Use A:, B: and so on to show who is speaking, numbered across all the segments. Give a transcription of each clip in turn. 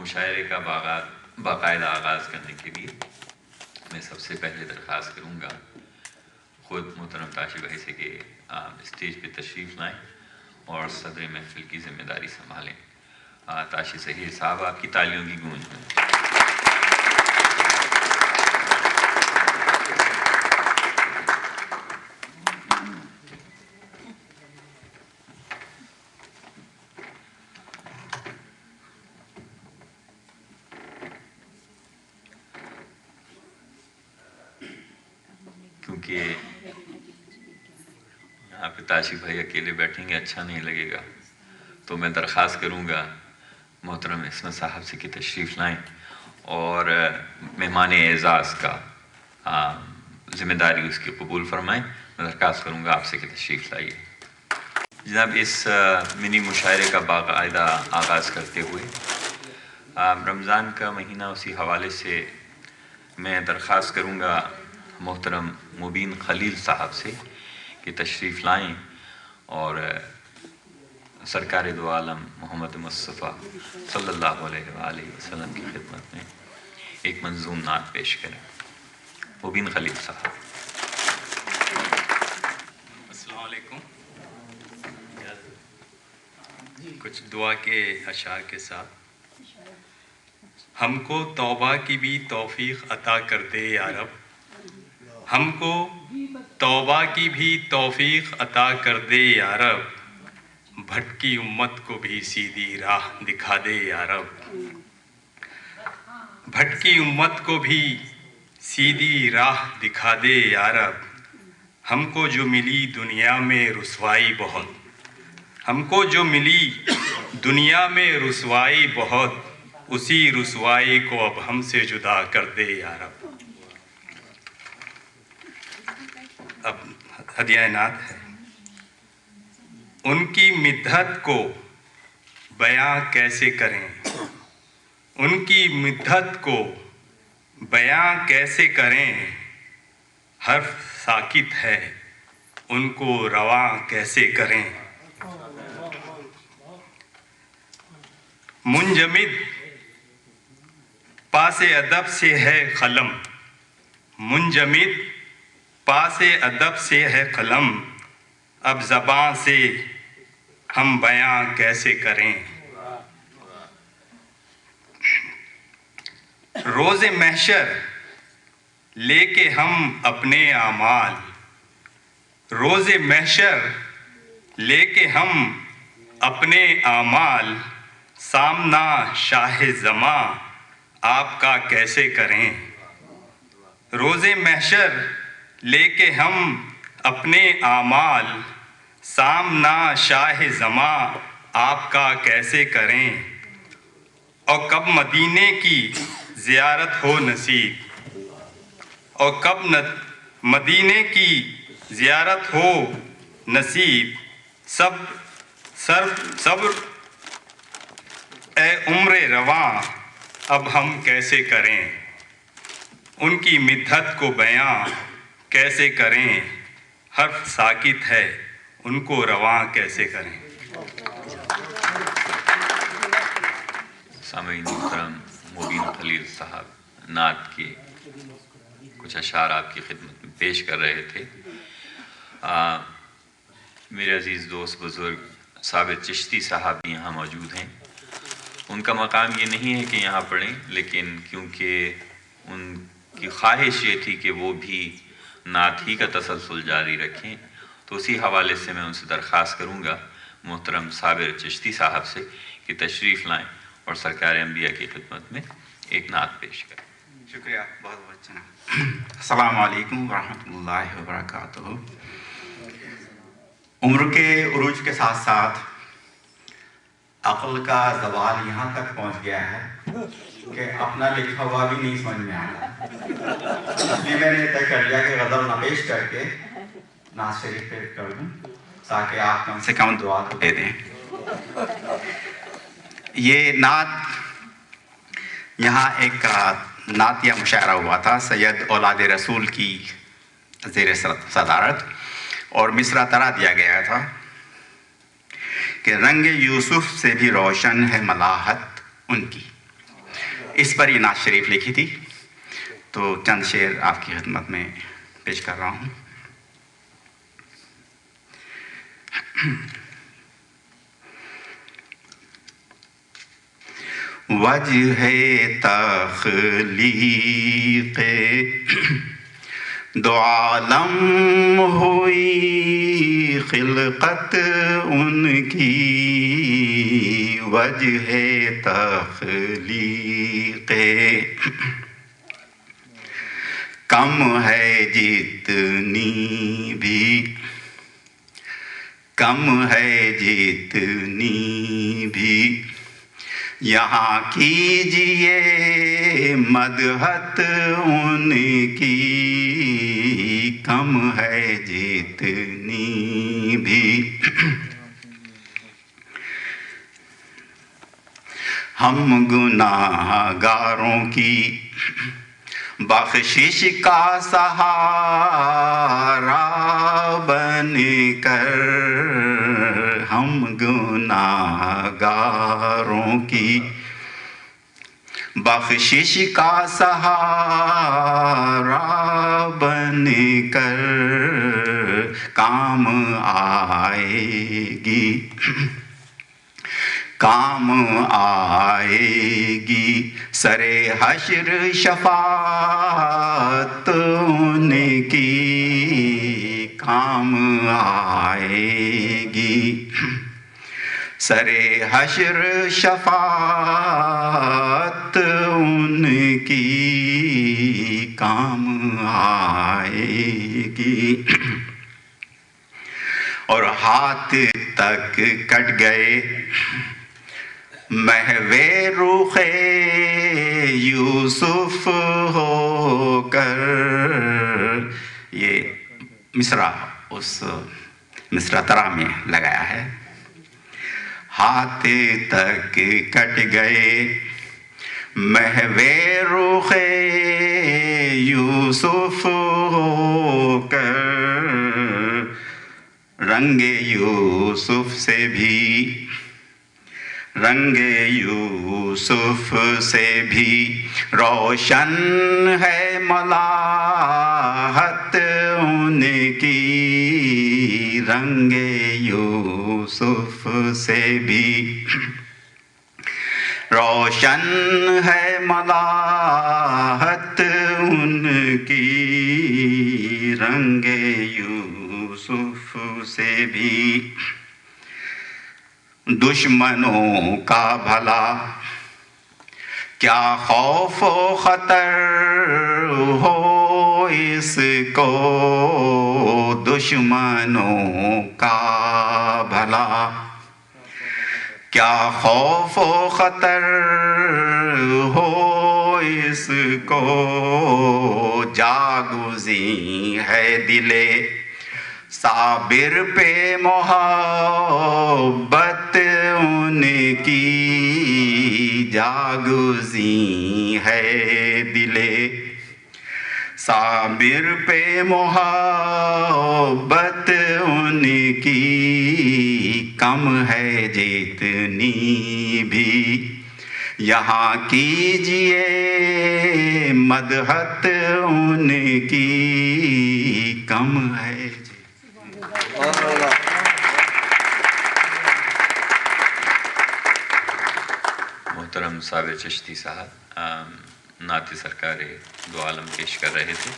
A: مشاعرے کا باقاعدہ آغاز کرنے کے لیے میں سب سے پہلے درخواست کروں گا خود محترم تاشی بھائی سے کہ آپ اسٹیج پہ تشریف لائیں اور صدر محفل کی ذمہ داری سنبھالیں۔ تاشی ظہیر صاحب، آپ کی تالیوں کی گونج میں۔ کیونکہ یہاں پہ تاشی بھائی اکیلے بیٹھیں گے اچھا نہیں لگے گا، تو میں درخواست کروں گا محترم عصمت صاحب سے کہ تشریف لائیں اور مہمان اعزاز کا ذمہ داری اس کی قبول فرمائیں۔ میں درخواست کروں گا آپ سے کہ تشریف لائیے۔ جناب، اس منی مشاعرے کا باقاعدہ آغاز کرتے ہوئے رمضان کا مہینہ اسی حوالے سے میں درخواست کروں گا محترم مبین خلیل صاحب سے کہ تشریف لائیں اور سرکار دو عالم محمد مصطفیٰ صلی اللہ علیہ وآلہ وسلم کی خدمت میں ایک منظوم نعت پیش کریں۔ مبین خلیل صاحب۔
B: السلام علیکم۔ کچھ دعا کے اشعار کے ساتھ۔ ہم کو توبہ کی بھی توفیق عطا کر دے یا رب، ہم کو توبہ کی بھی توفیق عطا کر دے یا رب، بھٹکی امت کو بھی سیدھی راہ دکھا دے یا رب، بھٹکی امت کو بھی سیدھی راہ دکھا دے یا رب۔ ہم کو جو ملی دنیا میں رسوائی بہت، ہم کو جو ملی دنیا میں رسوائی بہت، اسی رسوائی کو اب ہم سے جدا کر دے یا رب۔ اب ہدیہ نعت ہے۔ ان کی مدحت کو بیاں کیسے کریں، ان کی مدحت کو بیاں کیسے کریں، حرف ساکت ہے ان کو رواں کیسے کریں۔ منجمد پاس ادب سے ہے قلم، منجمد پاس ادب سے ہے قلم، اب زباں سے ہم بیاں کیسے کریں۔ روز محشر لے کے ہم اپنے اعمال، روز محشر لے کے ہم اپنے اعمال، سامنا شاہ زماں آپ کا کیسے کریں۔ روز محشر لے کے ہم اپنے اعمال، سامنا شاہ زماں آپ کا کیسے کریں۔ اور کب مدینے کی زیارت ہو نصیب، اور کب مدینے کی زیارت ہو نصیب، صبر اے عمر رواں اب ہم کیسے کریں۔ ان کی مدحت کو بیاں کیسے کریں، حرف ساکت ہے ان کو رواں کیسے کریں۔
A: سامعین محترم، مبین خلیل صاحب نعت کے کچھ اشعار آپ کی خدمت میں پیش کر رہے تھے۔ میرے عزیز دوست بزرگ ثابت چشتی صاحب بھی یہاں موجود ہیں۔ ان کا مقام یہ نہیں ہے کہ یہاں پڑھیں، لیکن کیونکہ ان کی خواہش یہ تھی کہ وہ بھی نعت ہی کا تسلسل جاری رکھیں، تو اسی حوالے سے میں ان سے درخواست کروں گا محترم ثابت چشتی صاحب سے کہ تشریف لائیں اور سرکار انبیاء کی خدمت میں ایک نعت پیش کریں۔
C: شکریہ، بہت بہت جناب۔ السلام علیکم ورحمۃ اللہ وبرکاتہ۔ عمر کے عروج کے ساتھ ساتھ عقل کا زوال یہاں تک پہنچ گیا ہے کہ اپنا لکھا ہوا بھی نہیں سمجھ میں آتا، اس لیے میں نے طے کر لیا کہ غزل نہ پیش کر کے نعت شریف پیش کر دوں تاکہ آپ کم سے کم دعا تو دے دیں۔ یہ نعت یہاں ایک نعتیہ مشاعرہ ہوا تھا سید اولاد رسول کی زیر صدارت، اور مصرع طرح دیا گیا تھا کہ رنگ یوسف سے بھی روشن ہے ملاحت ان کی، इस पर ये नात शरीफ लिखी थी, तो चंद शेर आपकी खिदमत में पेश कर रहा हूँ। वजह तख्लीक़ दो आलम हुई खिलकत उनकी, वजह तख्लीक़ कम है जितनी भी, कम है जितनी भी, यहाँ कीजिए मदहत उनकी, कम है जितनी भी। हम गुनाहगारों की बख्शिश का सहारा बनकर, हम गुनाहगारों की बख्शिश का सहारा बनकर काम आएगी, काम आएगी सरे हश्र शफाअत उनकी, काम आएगी सरे हश्र शफाअत उनकी, काम आएगी। और हाथ तक कट गए महवे रुखे यूसुफ होकर, ये मिसरा उस मिसरा तरा में लगाया है। हाथ तक कट गए महवे रुखे यूसुफ होकर, रंगे यूसुफ से भी, रंगे यूसुफ से भी रोशन है मलाहत उनकी, रंगे यूसुफ से भी रोशन है मलाहत उनकी, रंगे यूसुफ से भी। दुश्मनों का भला क्या खौफ खतर हो इसको, दुश्मनों का भला क्या खौफ खतर हो इसको, जागुज़ी है दिले साबिर पे मोहब्बत उनकी, जागुज़ी है दिले साबिर पे मोहब्बत उनकी, कम है जितनी भी, यहाँ कीजिए मदहत उनकी, कम है।
A: मोहतरम साबिर चिश्ती साहब नात सरकार दो आलम पेश कर रहे थे।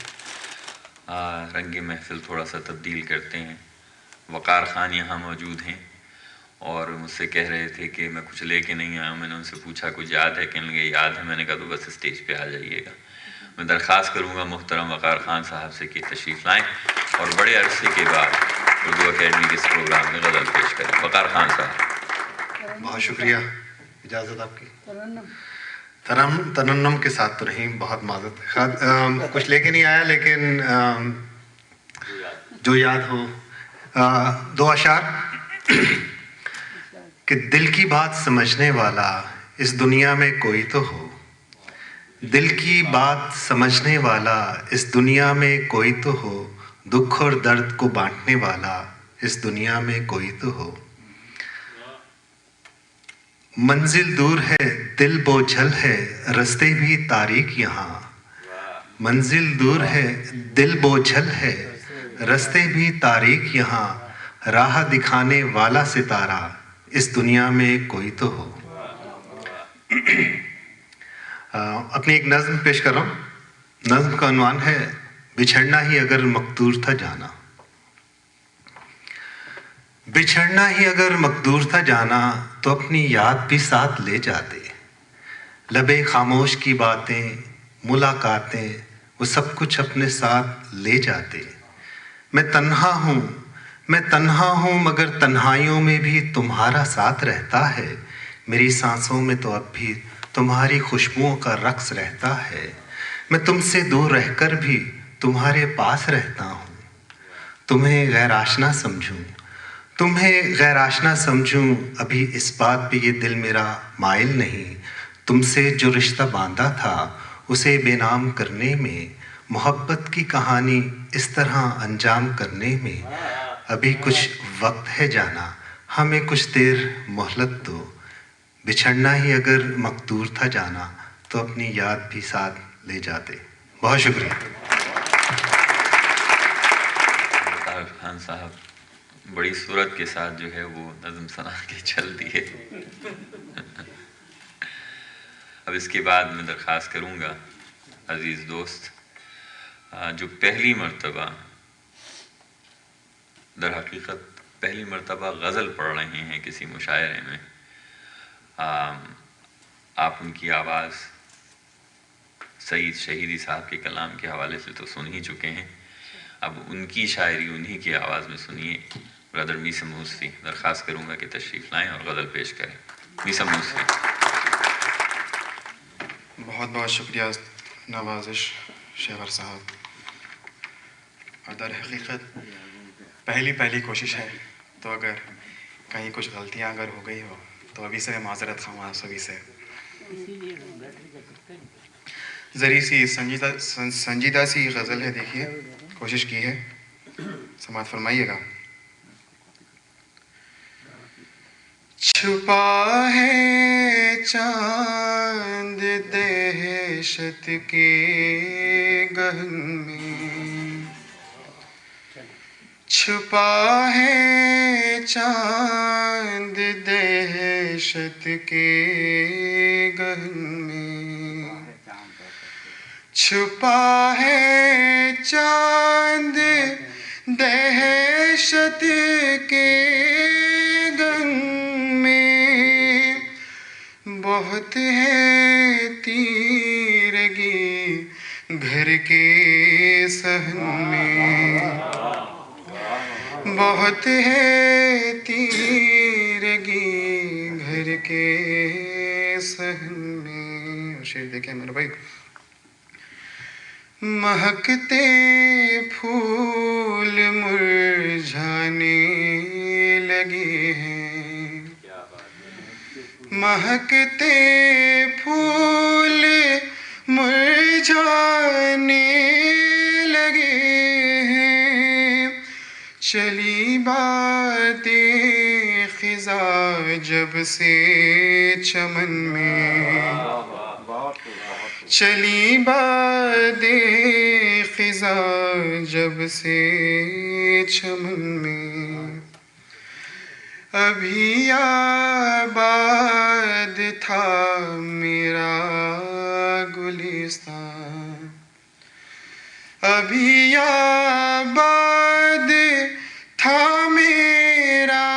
A: रंगी महफिल थोड़ा सा तब्दील करते हैं। वक़ार ख़ान यहाँ मौजूद हैं और मुझसे कह रहे थे कि मैं कुछ लेके नहीं आया। मैंने उनसे पूछा कुछ याद है, कहने लगे याद है। मैंने कहा तो बस स्टेज पे आ जाइएगा। मैं दरख्वास्त करूँगा मोहतरम वक़ार ख़ान साहब से कि तशरीफ़ लाएँ और बड़े अरसे के बाद उर्दू अकेडमी के इस प्रोग्राम में गज़ल पेश करें। वक़ार ख़ान साहब।
D: बहुत शुक्रिया, इजाज़त आपकी। तरन्नुम के साथ तो नहीं, बहुत माज़रत है। कुछ लेके नहीं आया, लेकिन जो याद हो। दो अशार कि दिल की बात समझने वाला इस दुनिया में कोई तो हो, दिल की बात समझने वाला इस दुनिया में कोई तो हो, दुख और दर्द को बांटने वाला इस दुनिया में कोई तो हो। मंजिल दूर है दिल बोझल है रास्ते भी तारीक यहाँ, मंजिल दूर है दिल बोझल है रास्ते भी तारीक यहाँ, राह दिखाने वाला सितारा इस दुनिया में कोई तो हो। अपनी एक नज़्म पेश कर रहा हूँ। नज़्म का उन्वान है बिछड़ना ही अगर मकदूर था जाना। बिछड़ना ही अगर मकदूर था जाना तो अपनी याद भी साथ ले जाते। लबे खामोश की बातें मुलाकातें वो सब कुछ अपने साथ ले जाते। मैं तन्हा हूँ मगर तन्हाइयों में भी तुम्हारा साथ रहता है। मेरी सांसों में तो अब भी तुम्हारी खुशबुओं का रक्स रहता है। मैं तुमसे दूर रहकर भी तुम्हारे पास रहता हूँ। तुम्हें गैर आशना समझूं अभी इस बात पे ये दिल मेरा माइल नहीं। तुमसे जो रिश्ता बांधा था उसे बेनाम करने में, मोहब्बत की कहानी इस तरह अंजाम करने में अभी कुछ वक्त है जाना, हमें कुछ देर मोहलत दो। बिछड़ना ही अगर मकदूर था जाना तो अपनी याद भी साथ ले जाते। बहुत शुक्रिया।
A: खान साहब बड़ी सूरत के साथ जो है वो नज़म सुना के चल दिए। अब इसके बाद मैं दरख्वास्त करूँगा अज़ीज़ दोस्त जो पहली मर्तबा दर हकीकत पहली मर्तबा गज़ल पढ़ रहे हैं किसी मुशायरे में, आप उनकी आवाज़ सईद शहीदी साहब के कलाम के हवाले से तो सुन ही चुके हैं, अब उनकी शायरी उन्हीं की आवाज़ में सुनिए। ब्रदर मीसम मूसवी दरख्वास्त करूँगा कि तशरीफ़ लाएँ और गज़ल पेश करें। मीसम मूसवी।
E: बहुत बहुत शुक्रिया नवाजिश शेवर साहब। और दर हकीकत पहली कोशिश है, तो अगर कहीं कुछ गलतियां अगर हो गई हो तो अभी से मैं माजरत खाऊँ आप सभी से। ज़री सी संजीदा सी गज़ल है, देखिए कोशिश की है, समात फरमाइएगा। छुपा है चांद दहशत के गहन में, छुपा है चांद दहशत के गहन में, छुपा है चांद दहशत के गहन में, बहुत है तीरगी घर के सहन में, बहुत है तीरगी घर के सहन में। शेर देखें मेरे भाई। महकते फूल मुरझाने लगे हैं, महकते फूल मुरझाने लगे हैं, चली बातें खिज़ा जब से चमन में, चली बातें खिज़ा जब से चमन में, अभी आबाद था मेरा गुलिस्तान, अभी आबाद था मेरा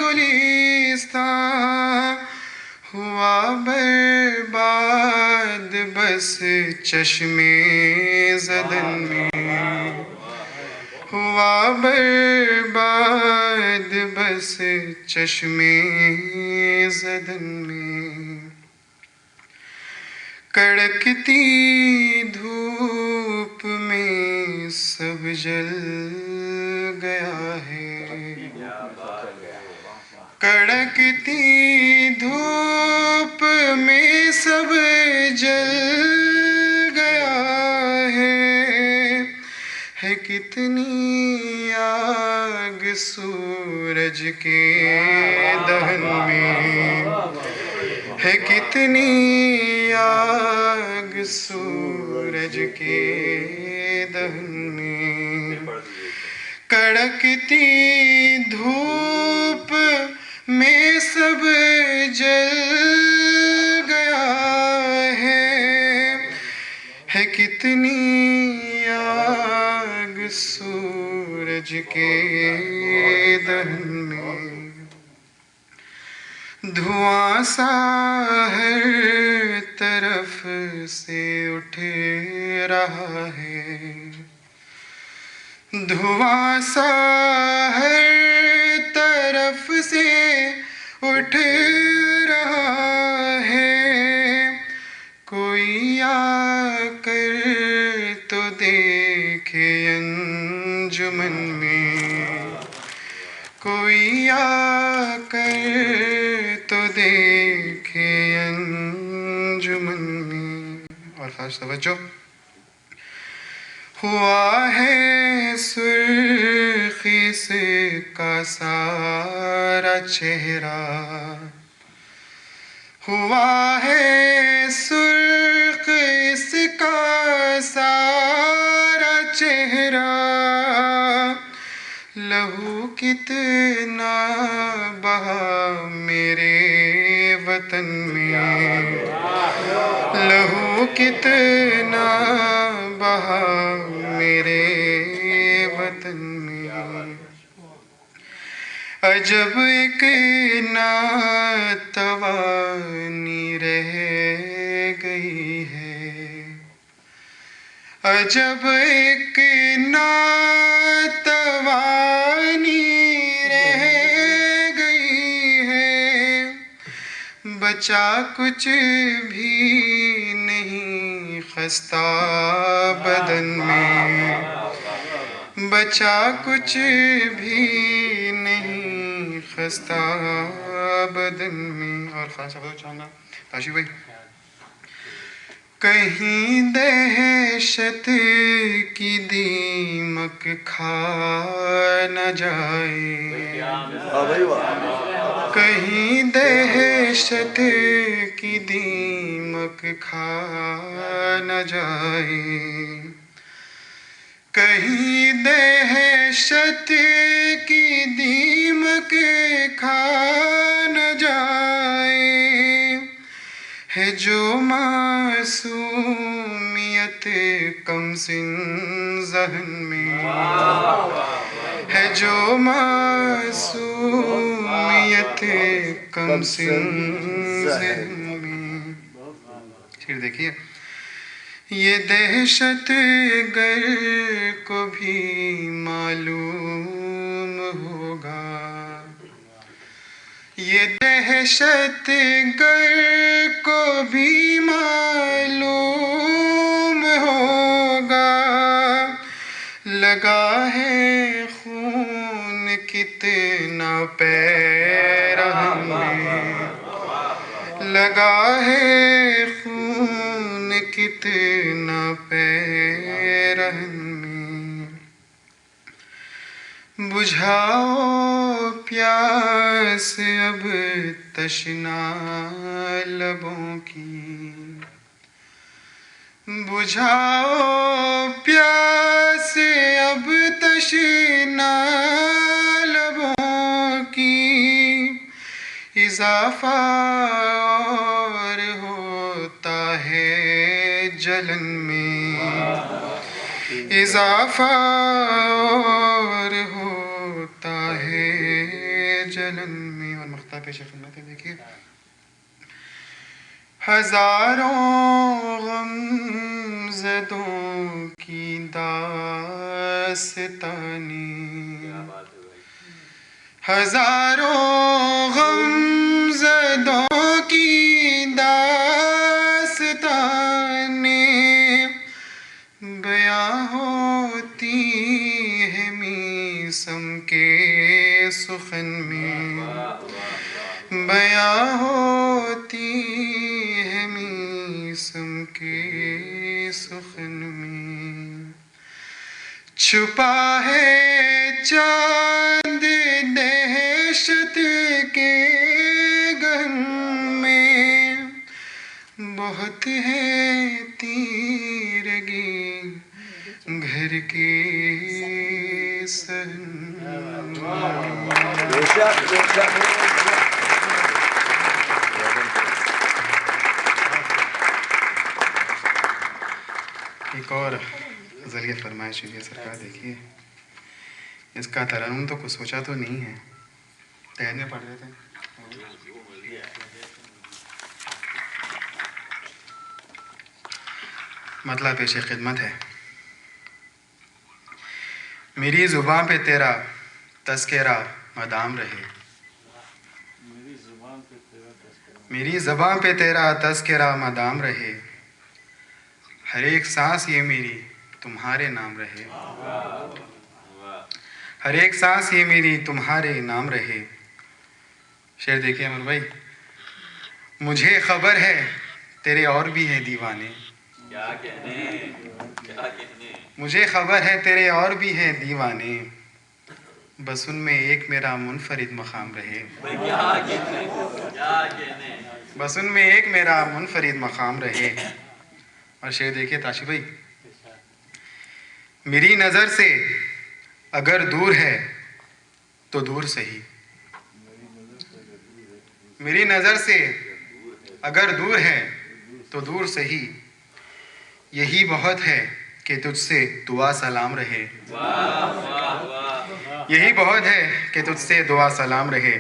E: गुलिस्तान, हुआ बर्बाद बस चश्मे ज़दन में, हुआ बर्बाद बस चश्मे ज़दन में, कड़कती धूप में सब जल गया है, कड़कती धूप में सब जल गया है कितनी आग سورج کے دہن میں ہے کتنی آگ سورج کے دہن میں کڑکتی دھوپ میں سب جل گیا ہے کتنی آگ سورج کے دہن میں دھواں سا ہر طرف سے اٹھ رہا ہے دھواں سا ہر طرف سے اٹھ رہا ہے کوئی آ کر تو دیکھے انجمن میں کوئی آ کر تو دیکھے انجمن میں اور خاص توجہ ہوا ہے سرخ اس کا سارا چہرہ ہوا ہے سرخ اس کا سارا چہرہ لہو کتنا بہا میرے وطن میں لہو کتنا بہا میرے وطن میں عجب ایک ناتوانی رہ گئی ہے عجب ایک ناتوانی رہ گئی ہے بچا کچھ بھی نہیں خستہ بدن میں بچا کچھ بھی نہیں خستہ بدن میں اور خاص اب چاہوں گا تاشی بھائی کہیں دہشت کی دیمک کھا نہ جائے کہیں دہشت کی دیمک کھا نہ جائے کہیں دہشت کی دیمک کھا نہ جائے ہے جو معصومیت کم سن ذہن میں ہے جو معصومیت کم سن ذہن میں شیر دیکھیے یہ دہشت گر کو بھی معلوم ہوگا یہ دہشت گر کو بھی معلوم ہوگا لگا ہے خون کتنا پیرہن میں لگا ہے خون کتنا پیرہن میں بجھاؤ پیاس اب تشنا لبوں کی بجھاؤ پیاس اب تشنا لبوں کی اضافہ اور ہوتا ہے جلن میں اضافہ اور ہوتا ہے جلن میں اور مقطع پیش خدمت ہے دیکھیے ہزاروں غم زدوں کی داستانی ہزاروں غم زدوں کی داستانیں بیاں ہوتی ہے میسم کے سخن میں بیاں ہوتی ہے میسم کے سخن میں چھپا ہے چاند بہت ہے تیرگی گھر کے سہن. ایک اور غزل کی فرمائش ہوئی ہے سرکار. دیکھیے اس کا ترنم تو کچھ سوچا تو نہیں ہے, تہرنے پڑھ رہے تھے. مطلب پیش خدمت ہے. میری زباں پہ تیرا تذکرہ مدام رہے, میری زباں پہ تیرا تذکرہ مدام رہے, ہر ایک سانس یہ میری تمہارے نام رہے, ہر ایک سانس یہ میری تمہارے نام رہے. شعر دیکھیے امر بھائی. مجھے خبر ہے تیرے اور بھی ہیں دیوانے, مجھے خبر ہے تیرے اور بھی ہیں دیوانے, بس ان میں ایک میرا منفرد مقام رہے, بس ان میں ایک میرا منفرد مقام رہے. اور شعر دیکھیے تاشی بھائی. میری نظر سے اگر دور ہے تو دور سہی, میری نظر سے اگر دور ہے تو دور سہی, یہی بہت ہے کہ تجھ سے دعا سلام رہے, یہی بہت ہے کہ تجھ سے دعا سلام رہے.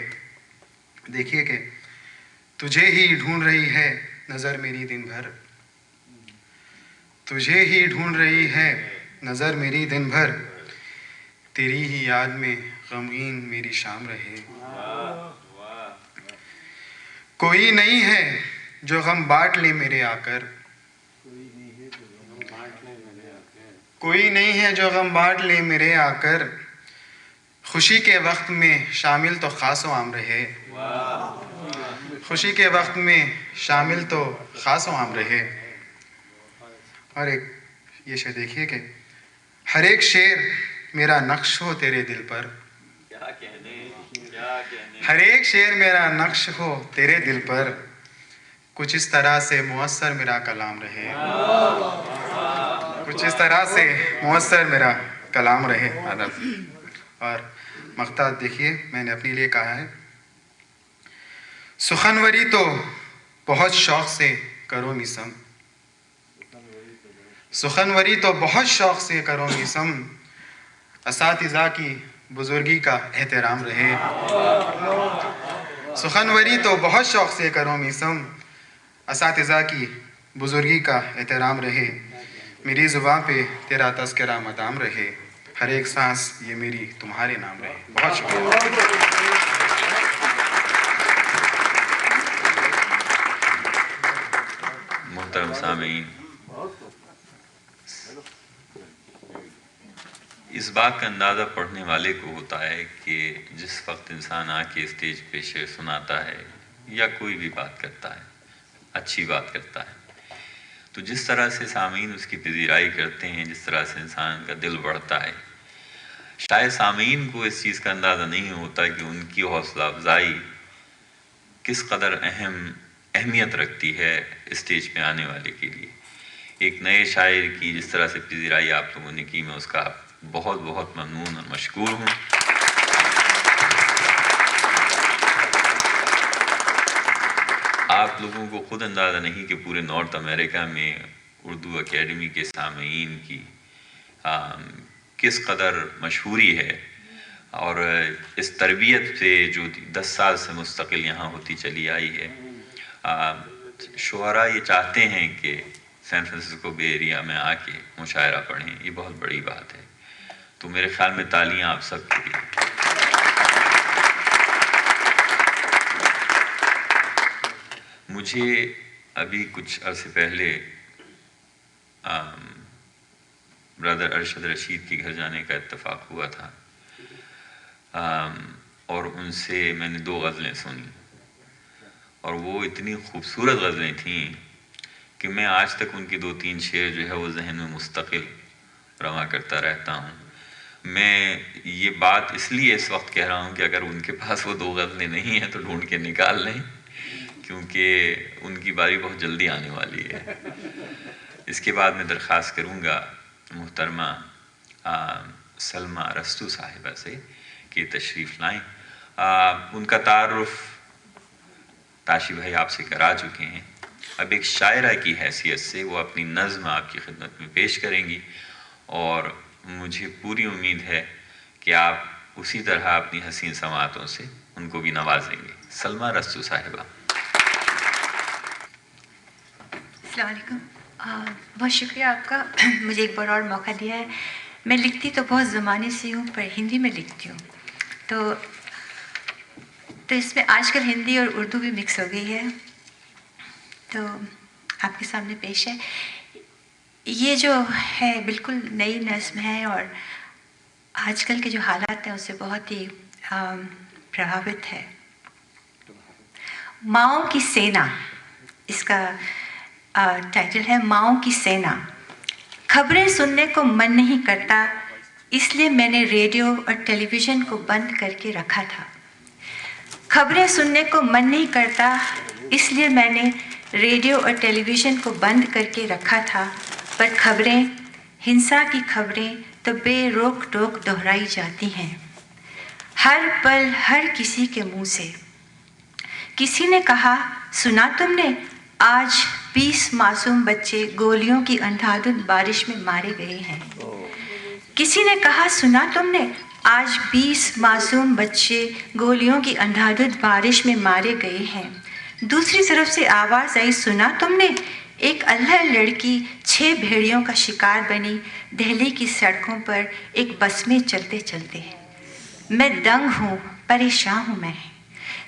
E: دیکھیے کہ تجھے ہی ڈھونڈ رہی ہے نظر میری دن بھر, تجھے ہی ڈھونڈ رہی ہے نظر میری دن بھر, تیری ہی یاد میں غمگین میری شام رہے. کوئی نہیں ہے جو غم بانٹ لے میرے آ کر, کوئی نہیں ہے جو غم بانٹ لے میرے آ کر, خوشی کے وقت میں شامل تو خاص و عام رہے, خوشی کے وقت میں شامل تو خاص و عام رہے. اور ایک یہ شعر دیکھیے کہ ہر ایک شعر میرا نقش ہو تیرے دل پر, ہر ایک شعر میرا نقش ہو تیرے دل پر, کچھ اس طرح سے مؤثر میرا کلام رہے, کچھ اس طرح سے مؤثر میرا کلام رہے. ادب. اور مقطع دیکھیے میں نے اپنے لیے کہا ہے. سخنوری تو بہت شوق سے کرو میسم, سخنوری تو بہت شوق سے کرو میسم, اساتذہ کی بزرگی کا احترام رہے, سخنوری تو بہت شوق سے کرو میسم, اساتذہ کی بزرگی کا احترام رہے. میری زباں پہ تیرا تذکرہ مدام رہے, ہر ایک سانس یہ میری تمہارے نام رہے. بہت شکریہ.
A: محترم سامعین, اس بات کا اندازہ پڑھنے والے کو ہوتا ہے کہ جس وقت انسان آ کے اسٹیج پہ شعر سناتا ہے یا کوئی بھی بات کرتا ہے, اچھی بات کرتا ہے, تو جس طرح سے سامعین اس کی پذیرائی کرتے ہیں, جس طرح سے انسان کا دل بڑھتا ہے, شاید سامعین کو اس چیز کا اندازہ نہیں ہوتا کہ ان کی حوصلہ افزائی کس قدر اہمیت رکھتی ہے اسٹیج پہ آنے والے کے لیے. ایک نئے شاعر کی جس طرح سے پذیرائی آپ لوگوں نے کی, میں اس کا بہت بہت ممنون اور مشکور ہوں. آپ لوگوں کو خود اندازہ نہیں کہ پورے نارتھ امریکہ میں اردو اکیڈمی کے سامعین کی کس قدر مشہوری ہے, اور اس تربیت سے جو 10 سال سے مستقل یہاں ہوتی چلی آئی ہے. شعراء یہ چاہتے ہیں کہ سین فرانسسکو بے ایریا میں آ کے مشاعرہ پڑھیں, یہ بہت بڑی بات ہے. تو میرے خیال میں تالیاں آپ سب کے لیے. مجھے ابھی کچھ عرصے پہلے برادر ارشد رشید کے گھر جانے کا اتفاق ہوا تھا, اور ان سے میں نے 2 غزلیں سنی, اور وہ اتنی خوبصورت غزلیں تھیں کہ میں آج تک ان کے 2-3 شعر جو ہے وہ ذہن میں مستقل رواں کرتا رہتا ہوں. میں یہ بات اس لیے اس وقت کہہ رہا ہوں کہ اگر ان کے پاس وہ 2 غزلیں نہیں ہیں تو ڈھونڈ کے نکال لیں, کیونکہ ان کی باری بہت جلدی آنے والی ہے۔ اس کے بعد میں درخواست کروں گا محترمہ سلمیٰ رستو صاحبہ سے کہ تشریف لائیں۔ ان کا تعارف تاشی بھائی آپ سے کرا چکے ہیں، اب ایک شاعرہ کی حیثیت سے وہ اپنی نظم آپ کی خدمت میں پیش کریں گی، اور مجھے پوری امید ہے کہ آپ اسی طرح اپنی حسین سماعتوں سے ان کو بھی نوازیں گے۔ سلمیٰ رستو صاحبہ۔
F: السلام علیکم، بہت شکریہ آپ کا، مجھے ایک بار اور موقع دیا ہے۔ میں لکھتی تو بہت زمانے سے ہوں، پر ہندی میں لکھتی ہوں، تو اس میں آج کل ہندی اور اردو بھی مکس ہو گئی ہے، تو آپ کے سامنے پیش ہے۔ یہ جو ہے بالکل نئی نظم ہے، اور آج کل کے جو حالات ہیں اس سے بہت ہی پربھاوت ہے۔ ماؤں کی سینا، اس کا ٹائٹل ہے ماؤں کی سینا۔ خبریں سننے کو من نہیں کرتا، اس لیے میں نے ریڈیو اور ٹیلی ویژن کو بند کر کے رکھا تھا۔ خبریں سننے کو من نہیں کرتا، اس لیے میں نے ریڈیو اور ٹیلی ویژن کو بند کر کے رکھا تھا، پر خبریں، ہنسا کی خبریں تو بے روک ٹوک دہرائی جاتی ہیں، ہر پل ہر کسی کے منہ سے۔ کسی نے کہا سنا تم نے، آج 20 معصوم بچے گولیوں کی اندھا دھند بارش میں مارے گئے ہیں۔ کسی نے کہا سنا تم نے، آج 20 معصوم بچے گولیوں کی اندھا دھند بارش میں مارے گئے ہیں۔ دوسری طرف سے آواز آئی سنا تم نے، ایک اللہ لڑکی 6 بھیڑیوں کا شکار بنی دہلی کی سڑکوں پر ایک بس میں چلتے چلتے۔ میں دنگ ہوں، پریشان ہوں،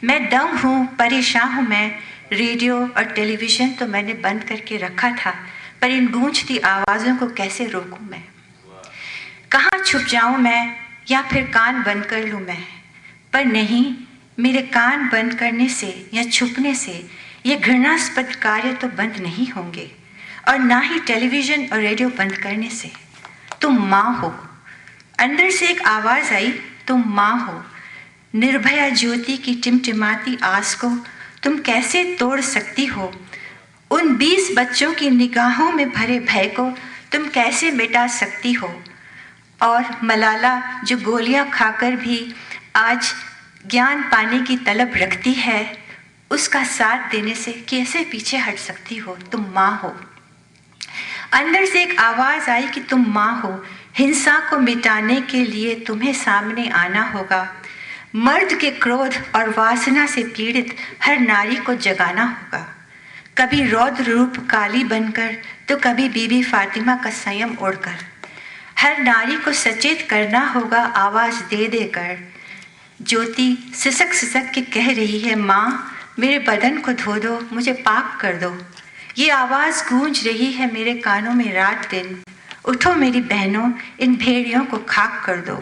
F: میں دنگ ہوں، پریشان ہوں میں، ریڈیو اور ٹیلی ویژن تو میں نے بند کر کے رکھا تھا، پر ان گونجتی آوازوں کو کیسے روکوں میں؟ کہاں چھپ جاؤں میں، یا پھر کان بند کر لوں میں؟ پر نہیں، میرے کان بند کرنے سے یا چھپنے سے یہ گھرناسپد کاریہ تو بند نہیں ہوں گے، اور نہ ہی ٹیلی ویژن اور ریڈیو بند کرنے سے۔ تم ماں ہو، اندر سے ایک آواز آئی، تم ماں ہو، نربھیا جیوتی کی ٹمٹماتی آس کو تم کیسے توڑ سکتی ہو؟ ان 20 بچوں کی نگاہوں میں بھرے بھے کو تم کیسے مٹا سکتی ہو؟ اور ملالہ جو گولیاں کھا کر بھی آج گیان پانے کی طلب رکھتی ہے، اس کا ساتھ دینے سے کیسے پیچھے ہٹ سکتی ہو؟ تم ماں ہو۔ اندر سے ایک آواز آئی کہ تم ماں ہو، ہنسا کو مٹانے کے لیے تمہیں سامنے آنا ہوگا، مرد کے کرودھ اور واسنا سے پیڑت ہر ناری کو جگانا ہوگا، کبھی رودر روپ کالی بن کر تو کبھی بی بی فاطمہ کا سیم اوڑھ کر۔ ہر ناری کو سچیت کرنا ہوگا آواز دے دے کر۔ جیوتی سسک سسک کے کہہ رہی ہے ماں، میرے بدن کو دھو دو، مجھے پاک کر دو۔ یہ آواز گونج رہی ہے میرے کانوں میں رات دن، اٹھو میری بہنوں، ان بھیڑیوں کو خاک کر دو۔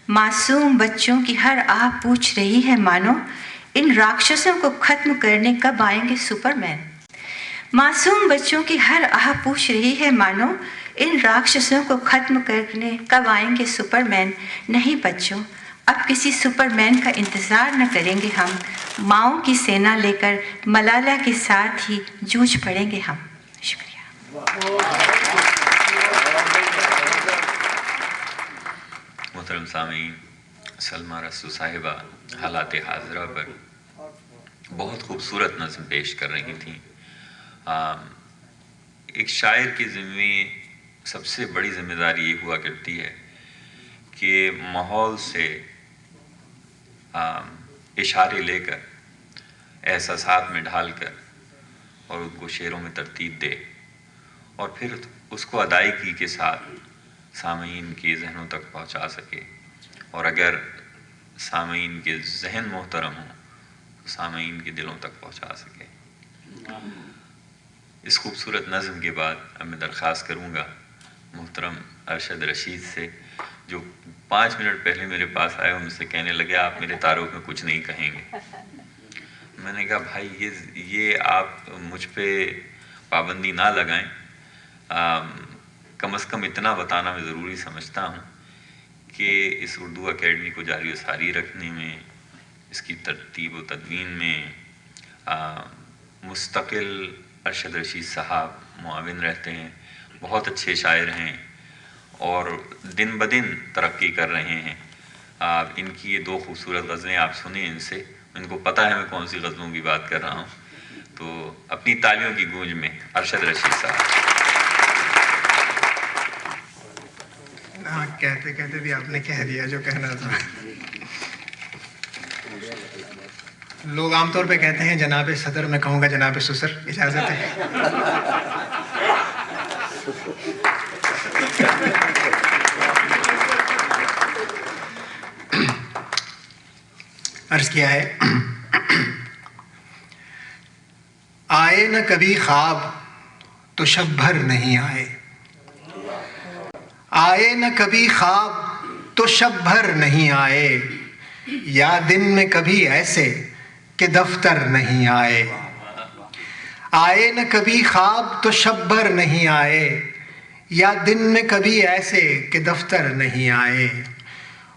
F: معصوم بچوں کی ہر آہ پوچھ رہی ہے مانو، ان راکشسوں کو ختم کرنے کب آئیں گے سپر مین؟ معصوم بچوں کی ہر آہ پوچھ رہی ہے مانو، ان راکشسوں کو ختم کرنے کب آئیں گے سپر مین؟ نہیں بچوں، اب کسی سپر مین کا انتظار نہ کریں گے ہم، ماؤں کی سینا لے کر ملالہ کے ساتھ ہی جوجھ پڑیں گے ہم۔ شکریہ۔
A: محترم سامعین، سلمیٰ رستو صاحبہ حالات حاضرہ پر بہت خوبصورت نظم پیش کر رہی تھیں۔ ایک شاعر کی ذمہ سب سے بڑی ذمہ داری یہ ہوا کرتی ہے کہ ماحول سے اشارے لے کر، احساسات میں ڈھال کر، اور ان کو شعروں میں ترتیب دے، اور پھر اس کو ادائیگی کے ساتھ سامعین کے ذہنوں تک پہنچا سکے، اور اگر سامعین کے ذہن محترم ہوں تو سامعین کے دلوں تک پہنچا سکے۔ اس خوبصورت نظم کے بعد اب میں درخواست کروں گا محترم ارشد رشید سے، جو 5 منٹ پہلے میرے پاس آئے، ان سے کہنے لگے آپ میرے تعارف میں کچھ نہیں کہیں گے۔ میں نے کہا بھائی یہ آپ مجھ پہ پابندی نہ لگائیں، کم از کم اتنا بتانا میں ضروری سمجھتا ہوں کہ اس اردو اکیڈمی کو جاری و ساری رکھنے میں، اس کی ترتیب و تدوین میں मुस्तकिल अरशद रशीद साहब मुआविन रहते हैं, बहुत अच्छे शायर हैं और दिन ब दिन तरक्की कर रहे हैं। आप इनकी ये 2 खूबसूरत गज़लें आप सुने इनसे, इनको पता है मैं कौन सी गज़लों की बात कर रहा हूँ। तो अपनी तालियों की गूंज में अरशद रशीद साहब।
G: हाँ, कहते कहते भी आपने कह दिया जो कहना था। लोग आमतौर पे कहते हैं जनाब सदर, मैं कहूँगा जनाब सुसर, इजाज़त है? अर्ज किया है, आए न कभी ख्वाब तो शब भर नहीं आए, आए न कभी ख्वाब तो शब भर नहीं आए, या दिन में कभी ऐसे कि दफ्तर नहीं आए। आए न कभी ख्वाब तो शब भर नहीं आए, या दिन में कभी ऐसे कि दफ्तर नहीं आए।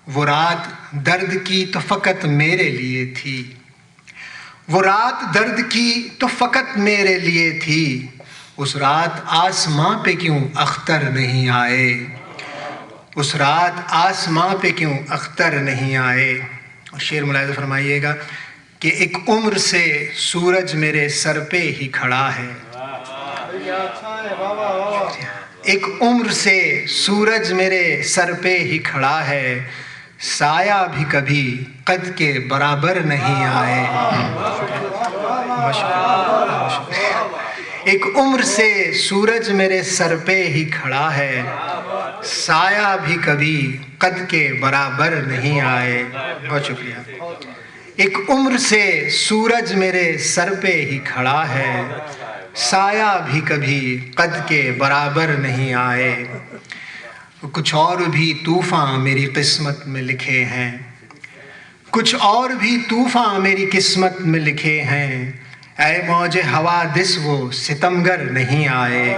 G: वो रात दर्द की तो फ़कत मेरे लिए थी, वो रात दर्द की तो फ़कत मेरे लिए थी, उस रात आसमां पे क्यों अख्तर नहीं आए, उस रात आसमां पे क्यों अख्तर नहीं आए। और शेर मुलाहिज़ा फरमाइएगा कि एक उम्र से सूरज मेरे सर पे ही खड़ा है, एक उम्र से सूरज मेरे सर पे ही खड़ा है, साया भी कभी कद के बराबर नहीं आए। एक उम्र से सूरज मेरे सर पे ही खड़ा है, साया भी कभी कद के बराबर नहीं आए। बहुत शुक्रिया। एक उम्र से सूरज मेरे सर पे ही खड़ा है, साया भी कभी कद के बराबर नहीं आए। कुछ और भी तूफ़ान मेरी किस्मत में लिखे हैं, कुछ और भी तूफ़ान मेरी किस्मत में लिखे हैं, ऐ मौज हवादिस वो सितमगर नहीं आए।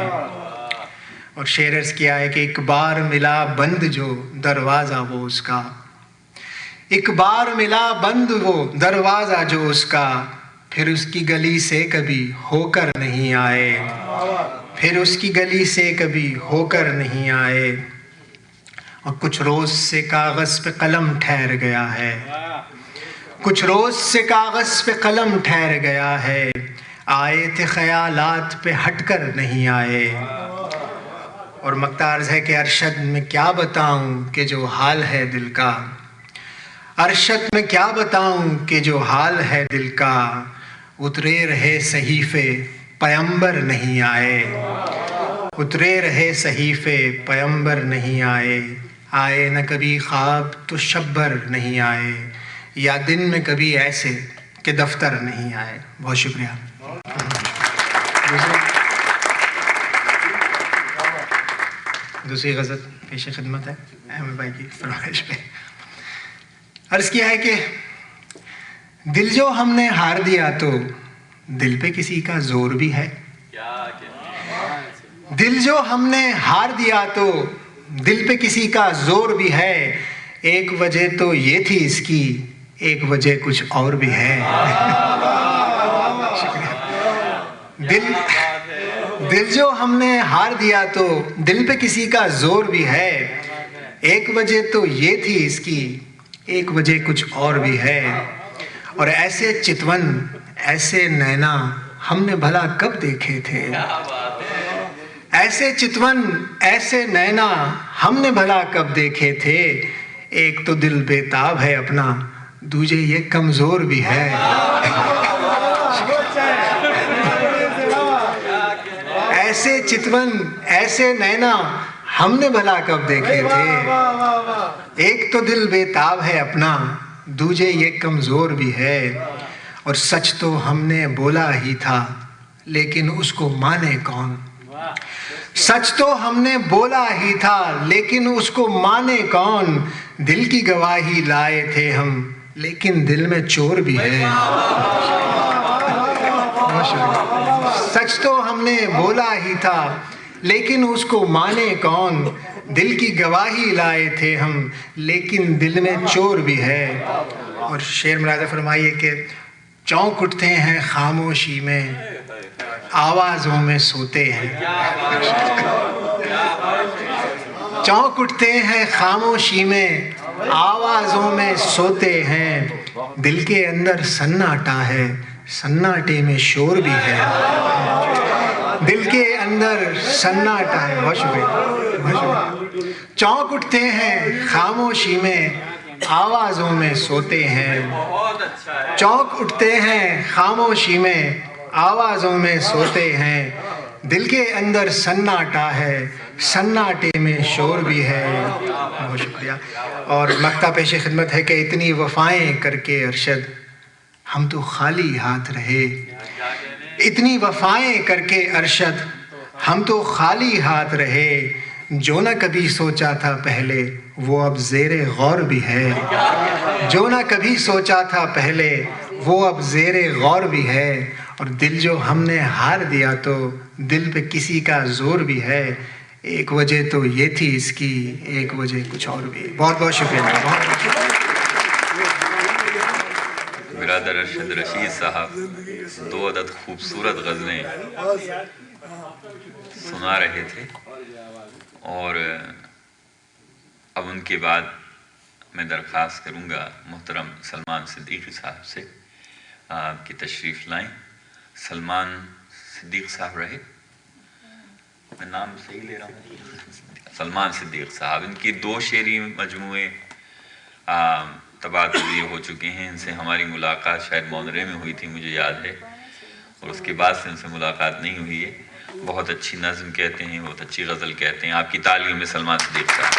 G: और शेर अर्ज़ किया है कि एक बार मिला बंद जो दरवाज़ा वो उसका, एक बार मिला बंद वो दरवाज़ा जो उसका, फिर उसकी गली से कभी होकर नहीं आए, फिर उसकी गली से कभी होकर नहीं आए। और कुछ रोज़ से कागज़ पे कलम ठहर गया है, कुछ रोज़ से कागज़ पे कलम ठहर गया है, आए थे ख़यालात पे हटकर नहीं आए। और मक्ता अर्ज़ है कि अरशद में क्या बताऊं कि जो हाल है दिल का, अरशद में क्या बताऊं कि जो हाल है दिल का, उतरे रहे सहीफ़े पैगंबर नहीं आए, उतरे रहे सहीफ़े पैगंबर नहीं आए। आए न कभी ख्वाब तो शब्बर नहीं आए, या दिन में कभी ऐसे कि दफ्तर नहीं आए। बहुत शुक्रिया। दूसरी गज़ल पेश खिदमत है अहमद भाई की फरमाइश पे। अर्ज़ किया है कि दिल जो हमने हार दिया तो दिल पे किसी का जोर भी है, दिल जो हमने हार दिया तो दिल पे किसी का जोर भी है, एक वजह तो ये थी इसकी, एक वजह कुछ और भी है। दिल जो हमने हार दिया तो दिल पे किसी का जोर भी है, एक वजह तो ये थी इसकी, एक वजह कुछ और भी है। और ऐसे चितवन ऐसे नैना हमने भला कब देखे थे, ऐसे चितवन ऐसे नैना हमने भला कब देखे थे, एक तो दिल बेताब है अपना, दूजे ये कमजोर भी है। ऐसे चितवन ऐसे नैना हमने भला कब देखे थे, एक तो दिल बेताब है अपना, दूजे ये कमजोर भी है। और सच तो हमने बोला ही था लेकिन उसको माने कौन, सच तो हमने बोला ही था लेकिन उसको माने कौन, दिल की गवाही लाए थे हम लेकिन दिल में चोर भी है। सच तो हमने बोला ही था लेकिन उसको माने कौन, दिल की गवाही लाए थे हम लेकिन दिल में चोर भी है। और शेर मुलाहिज़ा फरमाइए कि चौंक उठते हैं खामोशी में, आवाज़ों में सोते हैं। चौंक उठते हैं खामोशी में, आवाज़ों में सोते हैं। दिल के अंदर सन्नाटा है, सन्नाटे में शोर भी है। दिल के अंदर सन्नाटा है। बहुत शुक्रिया, बहुत शुक्रिया। चौंक उठते हैं खामोशी में, आवाज़ों में सोते हैं। चौंक उठते हैं खामोशी में, आवाज़ों में सोते हैं। दिल के अंदर सन्नाटा है, सन्नाटे में शोर भी है। बहुत शुक्रिया। और मक्ता पेश खिदमत है कि इतनी वफ़ाएं करके अरशद हम तो खाली हाथ रहे। इतनी वफ़ाएं करके अरशद हम तो खाली हाथ रहे। जो न कभी सोचा था पहले वो अब ज़ेरे गौर भी है। जो न कभी सोचा था पहले वो अब ज़ेरे गौर भी है। और दिल जो हमने हार दिया तो दिल पे किसी का ज़ोर भी है। एक वजह तो ये थी इसकी, एक वजह कुछ और भी। बहुत बहुत शुक्रिया।
A: बिरादर अरशद रशीद साहब 2 अदद खूबसूरत गज़लें सुना रहे थे, और अब उनके बाद मैं दरख्वास्त करूँगा मोहतरम सलमान सिद्दीकी साहब से कि तशरीफ़ लाएं। सलमान सिद्दीक साहब रहे, मैं नाम सही ले रहा हूँ, सलमान सिद्दीक साहब। इनकी 2 शेरी मजमूए तबादले हो चुके हैं। इनसे हमारी मुलाकात शायद मोनरे में हुई थी, मुझे याद है, और उसके बाद से इनसे मुलाकात नहीं हुई है। बहुत अच्छी नज़्म कहते हैं, बहुत अच्छी गज़ल कहते हैं। आपकी तालीम में सलमान सिद्दीक साहब।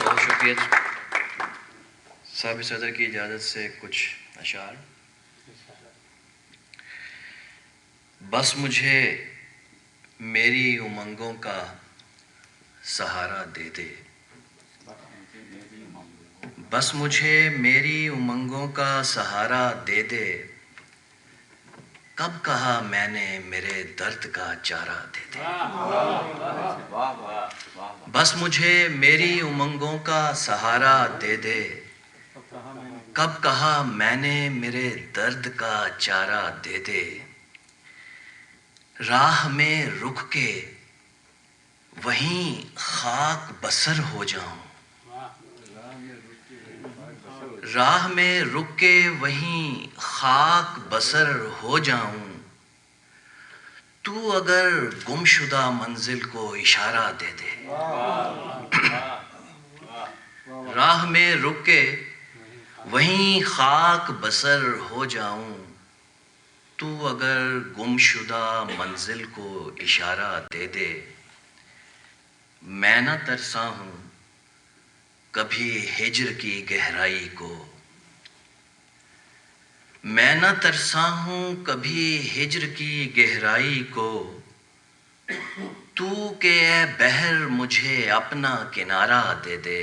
H: बहुत शुक्रिया। साहब सदर की इजाज़त से कुछ अशार। बस मुझे मेरी उमंगों का सहारा दे दे। बस मुझे मेरी उमंगों का सहारा दे दे। कब कहा मैंने मेरे दर्द का चारा दे दे। बस मुझे मेरी उमंगों का सहारा दे दे। कब कहा मैंने मेरे दर्द का चारा दे दे। राह में रुक के वहीं खाक बसर हो जाऊं। राह में रुक के वहीं खाक बसर हो जाऊं। तू अगर गुमशुदा मंजिल को इशारा दे दे। राह में रुक के वहीं खाक बसर हो जाऊं। तू अगर गुमशुदा मंजिल को इशारा दे दे। मैं न तरसा हूं कभी हिज्र की गहराई को। मैं न तरसा हूं कभी हिज्र की गहराई को। तू के ए बहर मुझे अपना किनारा दे दे।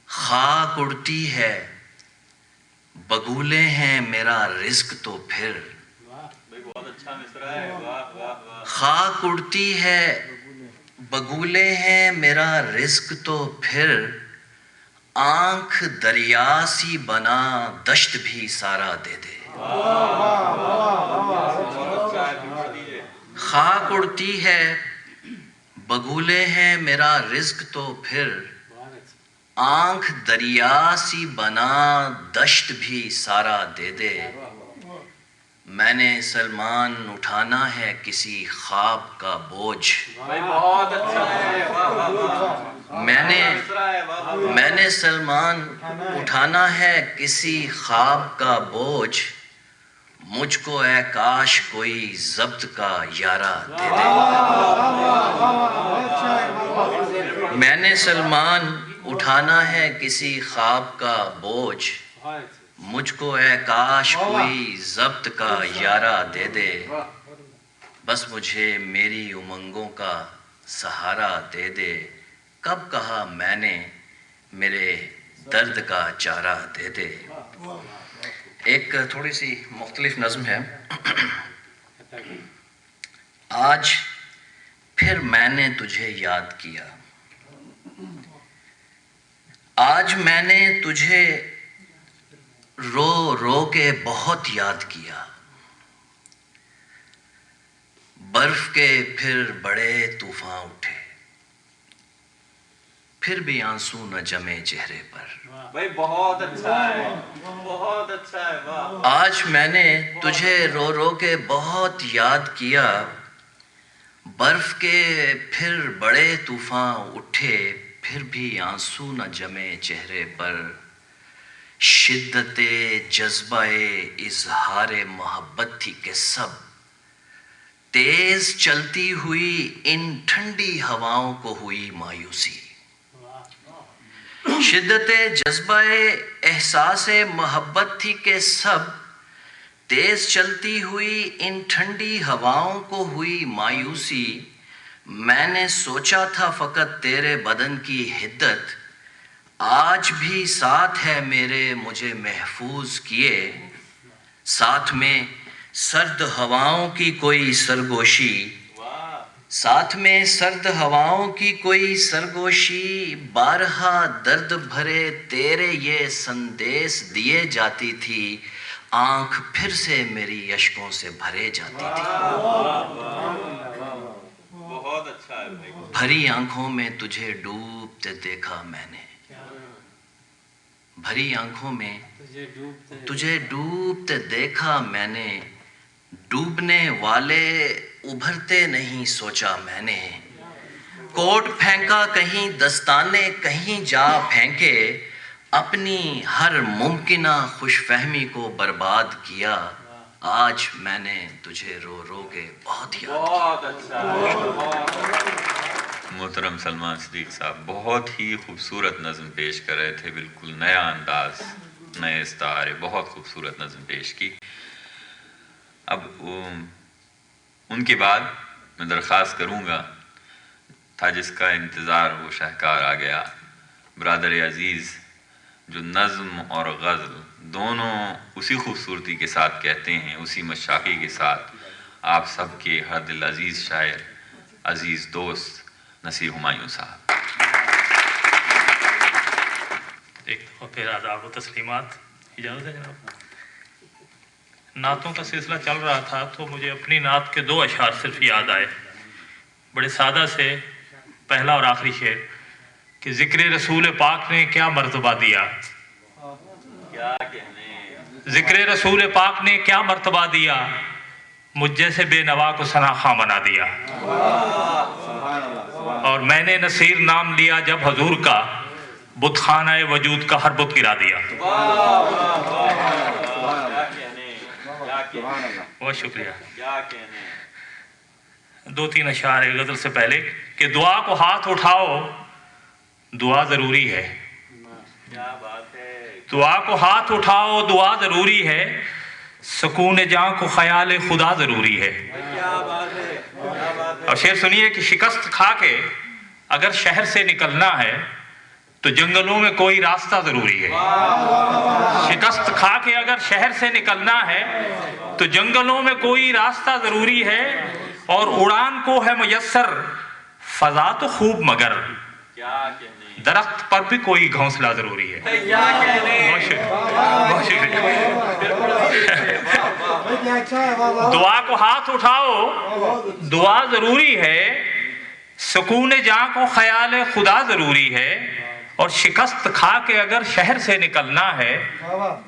H: खाक उड़ती है बगुले हैं मेरा रिस्क तो फिर। खाक उड़ती है बगुले हैं मेरा रिस्क तो फिर। आंख दरिया सी बना दश्त भी सारा दे दे। खाक उड़ती है बगुले हैं मेरा रिस्क तो फिर। आंख दरिया सी बना दश्त भी सारा दे दे। मैंने सलमान उठाना है किसी ख्वाब का बोझ। मैंने सलमान उठाना है किसी ख्वाब का बोझ। मुझको ए काश कोई ज़ब्त का यारा दे दे। मैंने सलमान उठाना है किसी ख्वाब का बोझ। मुझको ए काश कोई ज़ब्त का यारा दे दे। बस मुझे मेरी उमंगों का सहारा दे दे। कब कहा मैंने मेरे दर्द का चारा दे दे। एक थोड़ी सी मुख्तलिफ नज़्म है। आज फिर मैंने तुझे याद किया। آج میں نے تجھے رو رو کے بہت یاد کیا، برف کے پھر بڑے طوفان اٹھے، پھر بھی آنسو نہ جمے چہرے پر۔
A: بھائی بہت اچھا ہے، بہت اچھا ہے، واہ۔
H: آج میں نے تجھے رو رو کے بہت یاد کیا، برف کے پھر بڑے طوفان اٹھے، پھر بھی آنسو نہ جمے چہرے پر۔ شدت جذبہ اظہار محبت تھی کہ سب تیز چلتی ہوئی ان ٹھنڈی ہواؤں کو ہوئی مایوسی۔ شدت جذبہ احساس محبت تھی کہ سب تیز چلتی ہوئی ان ٹھنڈی ہواؤں کو ہوئی مایوسی۔ میں نے سوچا تھا فقط تیرے بدن کی حدت، آج بھی ساتھ ہے میرے مجھے محفوظ کیے۔ ساتھ میں سرد ہواؤں کی کوئی سرگوشی، ساتھ میں سرد ہواؤں کی کوئی سرگوشی، بارہا درد بھرے تیرے یہ سندیش دیے جاتی تھی، آنکھ پھر سے میری اشکوں سے بھرے جاتی تھی۔
A: بہت اچھا ہے بھائی۔
H: بھری آنکھوں میں تجھے ڈوبتے دیکھا میں نے، بھری آنکھوں میں تجھے ڈوبتے دیکھا میں نے، ڈوبنے والے ابھرتے نہیں سوچا میں نے۔ کوٹ پھینکا کہیں دستانے کہیں جا پھینکے، اپنی ہر ممکنہ خوش فہمی کو برباد کیا۔ آج میں نے تجھے رو رو کے بہت یاد کیا۔
A: بہت اچھا۔ محترم سلمان صدیق صاحب بہت ہی خوبصورت نظم پیش کر رہے تھے، بالکل نیا انداز، نئے استعارے، بہت خوبصورت نظم پیش کی۔ اب ان کے بعد میں درخواست کروں گا، تھا جس کا انتظار وہ شاہکار آ گیا، برادر عزیز جو نظم اور غزل دونوں اسی خوبصورتی کے ساتھ کہتے ہیں، اسی مشاقی کے ساتھ، آپ سب کے ہر دل عزیز شاعر، عزیز دوست نصیر ہمایوں صاحب۔
I: ایک دفعہ پھر آداب و تسلیمات، اجازت ہے جناب؟ نعتوں کا سلسلہ چل رہا تھا تو مجھے اپنی نعت کے 2 اشعار صرف یاد آئے، بڑے سادہ سے۔ پہلا اور آخری شعر کہ ذکر رسول پاک نے کیا مرتبہ دیا، ذکر رسول پاک نے کیا مرتبہ دیا، مجھ جیسے بے نوا کو ثناخواں بنا دیا۔ اور میں نے نصیر نام لیا جب حضور کا، بت خانہ وجود کا ہر بت گرا دیا۔ بہت شکریہ۔ 2-3 اشعار غزل سے پہلے کہ دعا کو ہاتھ اٹھاؤ، دعا ضروری ہے، دعا کو ہاتھ اٹھاؤ دعا ضروری ہے، سکون جاں کو خیال خدا ضروری ہے۔ اور شعر سنیے کہ شکست کھا کے اگر شہر سے نکلنا ہے تو جنگلوں میں کوئی راستہ ضروری ہے۔ شکست کھا کے اگر شہر سے نکلنا ہے تو جنگلوں میں کوئی راستہ ضروری ہے، اور اڑان کو ہے میسر فضا تو خوب مگر درخت پر بھی کوئی گھونسلہ ضروری ہے۔ بہت شکریہ۔ دعا کو ہاتھ اٹھاؤ دعا ضروری ہے، سکون جاں کو خیال خدا ضروری ہے، اور شکست کھا کے اگر شہر سے نکلنا ہے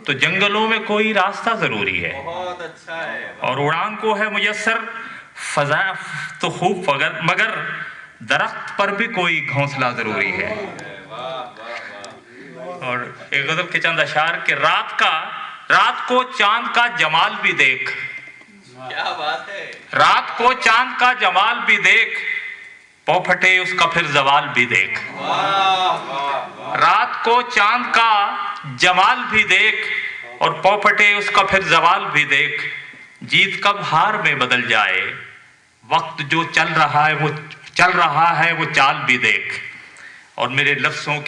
I: تو جنگلوں میں کوئی راستہ ضروری ہے، اور اڑان کو ہے میسر فضا تو خوب مگر درخت پر بھی کوئی گھونسلہ ضروری ہے۔ اور ایک غزل کے چند اشعار کہ رات کو چاند کا جمال بھی دیکھ،
A: کیا بات ہے،
I: رات کو چاند کا جمال بھی دیکھ، پو پھٹے اس کا پھر زوال بھی دیکھ۔ رات کو چاند کا جمال بھی دیکھ، اور پو پھٹے اس کا پھر زوال بھی دیکھ، جیت کب ہار میں بدل جائے، وقت جو چل رہا ہے وہ چال بھی دیکھ۔ اور میرے لفظوں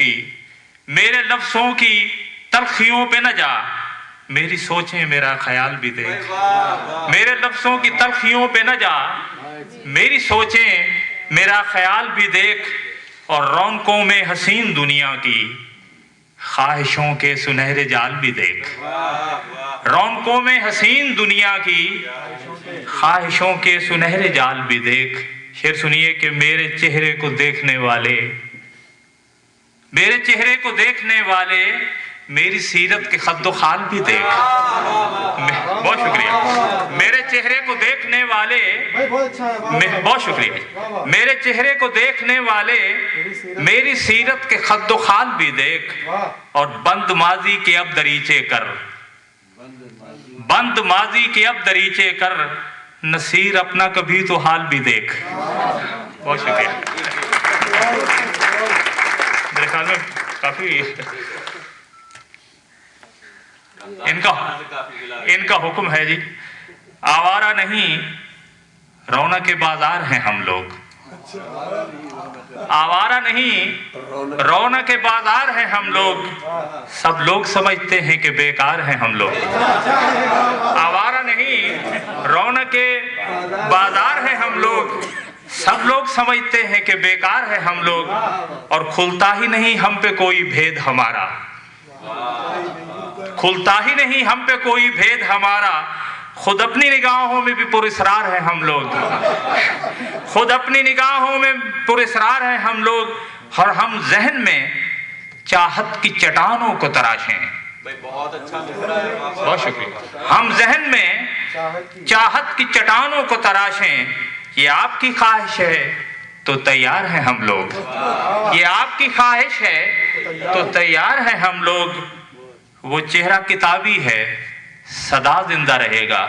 I: کی تلخیوں پہ نہ جا، میری سوچیں میرا خیال بھی دیکھ۔ میرے لفظوں کی تلخیوں پہ نہ جا، میری سوچیں میرا خیال بھی دیکھ، اور رونقوں میں حسین دنیا کی ख्वाहिशों के सुनहरे जाल भी देख, रौनकों में हसीन दुनिया की ख्वाहिशों के सुनहरे जाल भी देख। शेर सुनिए कि मेरे चेहरे को देखने वाले, मेरे चेहरे को देखने वाले मेरी सीरत के खद्दो खाल भी देख। बहुत शुक्रिया। मेरे चेहरे को देखने वाले, बहुत शुक्रिया। मेरे चेहरे को देखने वाले मेरी सीरत के खद्दो खाल भी देख, और बंद माजी के अब दरीचे कर, बंद माजी के अब दरीचे कर, नसीर अपना कभी तो हाल भी देख। बहुत शुक्रिया। मेरे ख्याल में काफी इनका हुक्म है जी। आवारा नहीं, रौनक बाजार हैं हम लोग। आवारा नहीं, रौनक बाजार हैं हम लोग। सब लोग समझते हैं कि बेकार हैं हम लोग। आवारा नहीं, रौनक बाजार हैं हम लोग। सब लोग समझते हैं कि बेकार है हम लोग, और खुलता ही नहीं हम पे कोई भेद हमारा, खुलता ही नहीं हम पे कोई भेद हमारा। खुद अपनी निगाहों में भी पुरस्रार है हम लोग, खुद अपनी निगाहों में पुरस्रार है हम लोग। और हम जहन में चाहत की चट्टानों को तराशें।
A: बहुत अच्छा लिख रहा है।
I: बहुत शुक्रिया। हम जहन में चाहत की चट्टानों को तराशें। ये आपकी ख्वाहिश है तो तैयार हैं हम लोग, ये आपकी ख्वाहिश है तो तैयार हैं हम लोग। वो चेहरा किताबी है, सदा जिंदा रहेगा।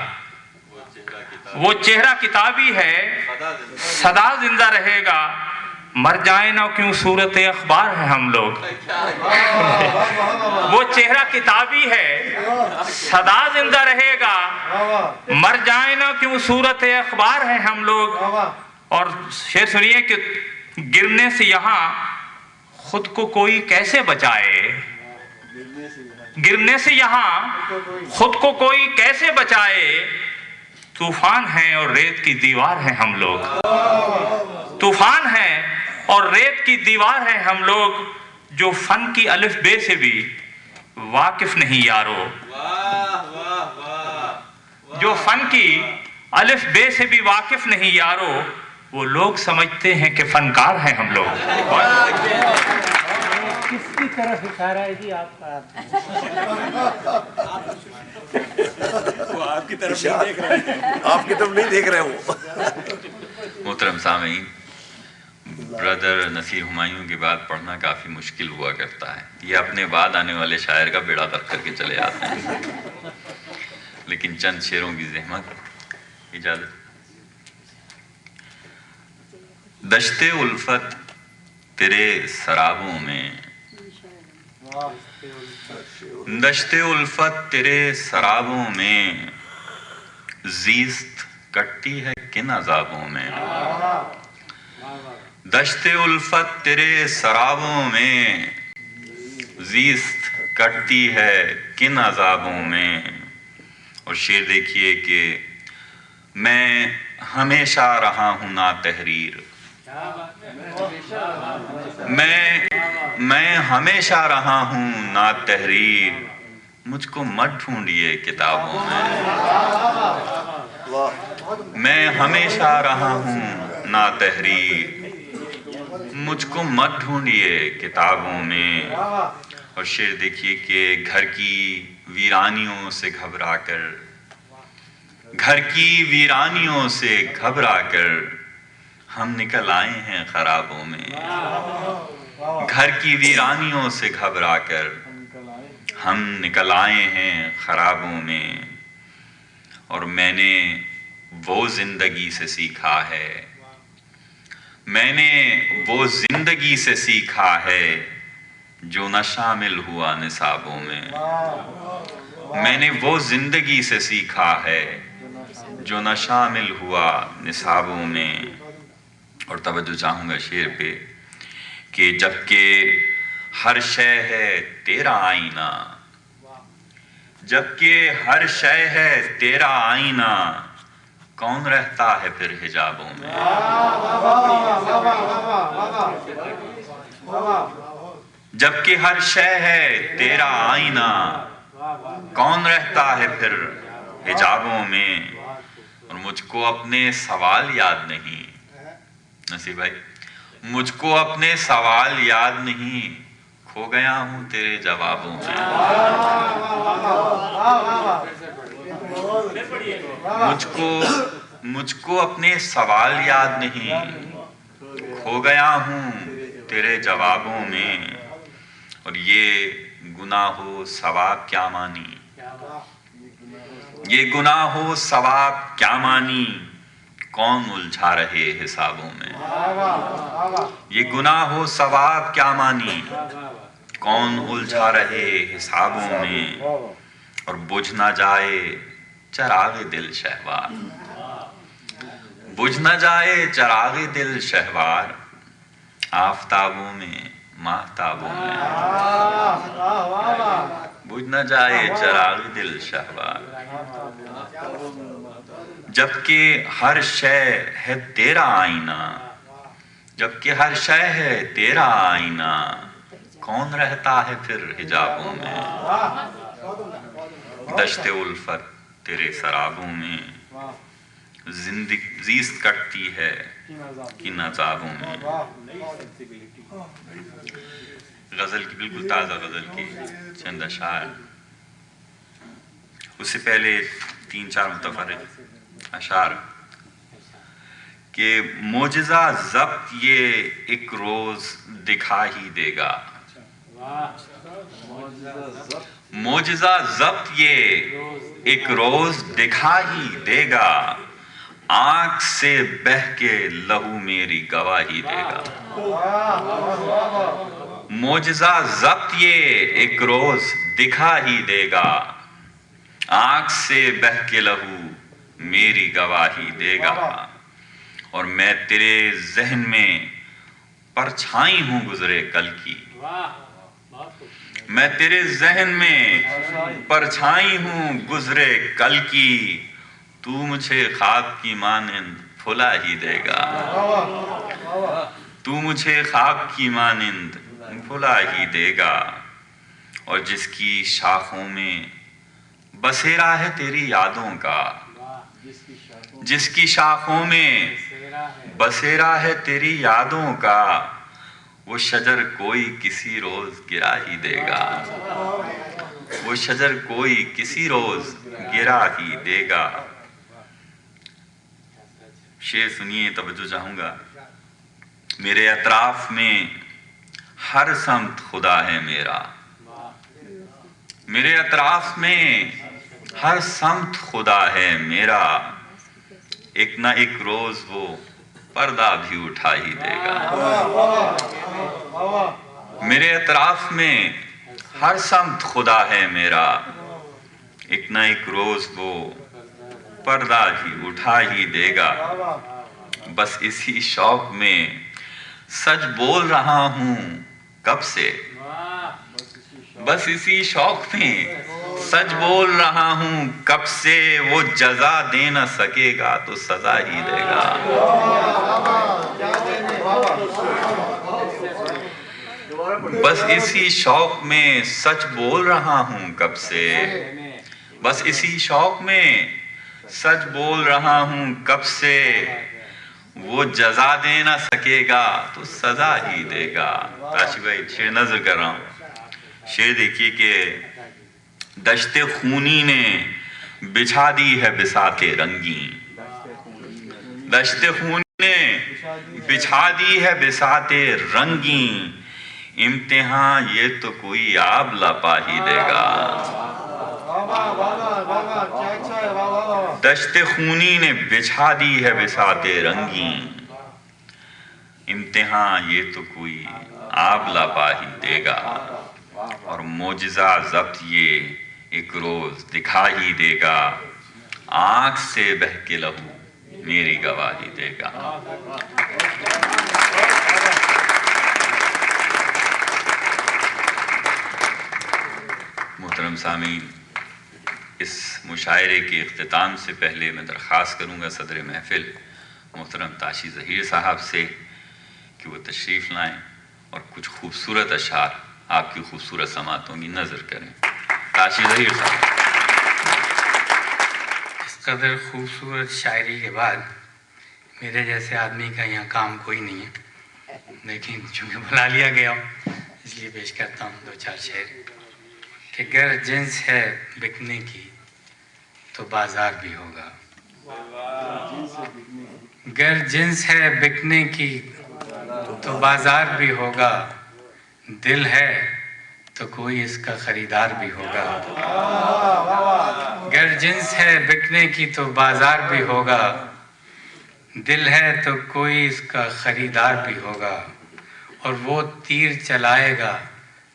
I: वो चेहरा किताबी है, सदा जिंदा रहेगा। मर जाए ना क्यों सूरत अखबार है हम लोग। वो चेहरा किताबी है, सदा जिंदा रहेगा। मर जाए ना क्यों सूरत अखबार है हम लोग। और शेर सुनिए कि गिरने से यहाँ खुद को कोई कैसे बचाए, गिरने से यहाँ खुद को कोई कैसे बचाए। तूफान है और रेत की दीवार है हम लोग, तूफान है और रेत की दीवार है हम लोग। जो फन की अलिफ बे से भी वाकिफ नहीं यारो, जो फन की अलिफ बे से भी वाकिफ नहीं यारो। वो लोग समझते हैं कि फनकार हैं हम लोग।
J: किसकी तरफ इशारा है जी आपका?
K: वो आपकी तरफ नहीं देख रहे हैं, आपकी तरफ नहीं देख रहे वो।
A: मोहतरम सामीन, ब्रदर नसीर हुमायूं की बात पढ़ना काफ़ी मुश्किल हुआ करता है। ये अपने बाद आने वाले शायर का बेड़ा गर्क करके चले जाते हैं। लेकिन चंद शेरों की ज़हमत इजाज़त। दश्ते उल्फत तेरे सराबों में, दश्ते उल्फत तेरे सराबों में, ज़ीस्त कटती है किन अज़ाबों में। दश्ते उल्फत तेरे सराबों में, ज़ीस्त कटती है किन अज़ाबों में। और शेर देखिए कि मैं हमेशा रहा हूँ ना तहरीर, मैं हमेशा रहा हूँ ना तहरीर। मुझको मत ढूंढिए किताबों में, मैं हमेशा रहा हूँ ना तहरीर। मुझको मत ढूंढिए किताबों में। और शेर देखिए कि घर की वीरानियों से घबरा कर, घर की वीरानियों से घबरा कर हम निकल आए हैं खराबों में। घर की वीरानियों से घबरा कर हम निकल आए हैं खराबों में। और मैंने वो जिंदगी से सीखा है, मैंने वो जिंदगी से सीखा है जो न शामिल हुआ निसाबों में। मैंने वो जिंदगी से सीखा है जो न शामिल हुआ निसाबों में। और तवज्जो चाहूँगा शेर पे कि जबकि हर शय है तेरा आईना, जबकि हर शय है तेरा आईना, कौन रहता है फिर हिजाबों में। جبکہ ہر شے ہے تیرا آئینہ، کون رہتا ہے پھر حجابوں میں؟ اور مجھ کو اپنے سوال یاد نہیں، نصیب بھائی، مجھ کو اپنے سوال یاد نہیں، کھو گیا ہوں تیرے جوابوں میں۔ مجھ کو اپنے سوال یاد نہیں، کھو گیا ہوں تیرے جوابوں میں۔ اور یہ گناہ و ثواب کیا مانی، یہ گناہ و ثواب کیا مانی، کون الجھا رہے حسابوں میں؟ یہ گناہ و ثواب کیا مانی، کون الجھا رہے حسابوں میں؟ اور بجھ نہ جائے چراغ دل شہوار، بجھ نہ جائے چراغ دل شہوار، آفتابوں میں ماہتابوں میں، بجھ نہ جائے چراغ دل شہوار۔ جبکہ ہر شے ہے تیرا آئینہ، جبکہ ہر شے ہے تیرا آئینہ، کون رہتا ہے پھر حجابوں میں؟ دشت الفت تیرے سرابوں میں، زیست کٹتی ہے کن عذابوں میں۔ غزل کی بالکل تازہ غزل کی چند اشعار، اس سے پہلے 3-4 متفرق اشعار کہ معجزہ ضبط یہ ایک روز دکھا ہی دے گا، معجزہ ضبط یہ ایک روز دکھا ہی دے گا، آنکھ سے بہہ کے لہو میری گواہی دے گا۔ معجزہ ضبط یہ ایک روز دکھا ہی دے گا، آنکھ سے بہہ کے لہو میری گواہی دے گا۔ اور میں تیرے ذہن میں پرچھائی ہوں گزرے کل کی، میں تیرے ذہن میں پرچھائی ہوں گزرے کل کی، تو مجھے خواب کی مانند پھلا ہی دے گا، تو مجھے خواب کی مانند پھلا ہی دے گا۔ اور جس کی شاخوں میں بسیرا ہے تیری یادوں کا، جس کی شاخوں میں بسیرا ہے تیری یادوں کا، وہ شجر کوئی کسی روز گرا ہی دے گا، وہ شجر کوئی کسی روز گرا ہی دے گا۔ شعر سنیے، توجہ چاہوں گا۔ میرے اطراف میں ہر سمت خدا ہے میرا، میرے اطراف میں ہر سمت خدا ہے میرا، ایک نہ ایک روز وہ پردہ بھی اٹھا ہی دے گا۔ میرے اطراف میں ہر سمت خدا ہے میرا، ایک نہ ایک روز وہ پردہ بھی اٹھا ہی دے گا۔ بس اسی شوق میں سچ بول رہا ہوں کب سے، بس اسی شوق میں سچ بول رہا ہوں کب سے، وہ جزا دے نہ سکے گا تو سزا ہی دے گا۔ بس اسی شوق میں سچ بول رہا ہوں کب سے، بس اسی شوق میں سچ بول رہا ہوں کب سے، وہ جزا دے نہ سکے گا تو سزا ہی دے گا۔ راشد بھائی شعر نظر کر رہا ہوں، شعر دیکھیے کہ دشت خونی نے بچھا دی ہے بساط رنگین، دشت خونی نے بچھا دی ہے بساط رنگین، امتحان یہ تو کوئی آب لپا ہی دے گا۔ دشت خونی نے بچھا دی ہے بساط رنگین، امتحان یہ تو کوئی آب لپا ہی دے گا۔ اور معجزہ ضبط یہ ایک روز دکھا ہی دے گا، آنکھ سے بہہ کے لہو میری گواہی دے گا۔ محترم سامعین، اس مشاعرے کے اختتام سے پہلے میں درخواست کروں گا صدر محفل محترم تاشی ظہیر صاحب سے کہ وہ تشریف لائیں اور کچھ خوبصورت اشعار आपकी खूबसूरत समातों की नज़र करें। काशी ज़हीर साहब।
L: इस कदर खूबसूरत शायरी के बाद मेरे जैसे आदमी का यहाँ काम कोई नहीं है, लेकिन चूँकि बुला लिया गया इसलिए पेश करता हूँ दो चार शेर कि गर जिन्स है बिकने की तो बाजार भी होगा, गर जिन्स है बिकने की तो बाजार भी होगा, दिल है तो कोई इसका खरीदार भी होगा, गर जिन्स है बिकने की तो बाजार भी होगा, दिल है तो कोई इसका खरीदार भी होगा, और वो तीर चलाएगा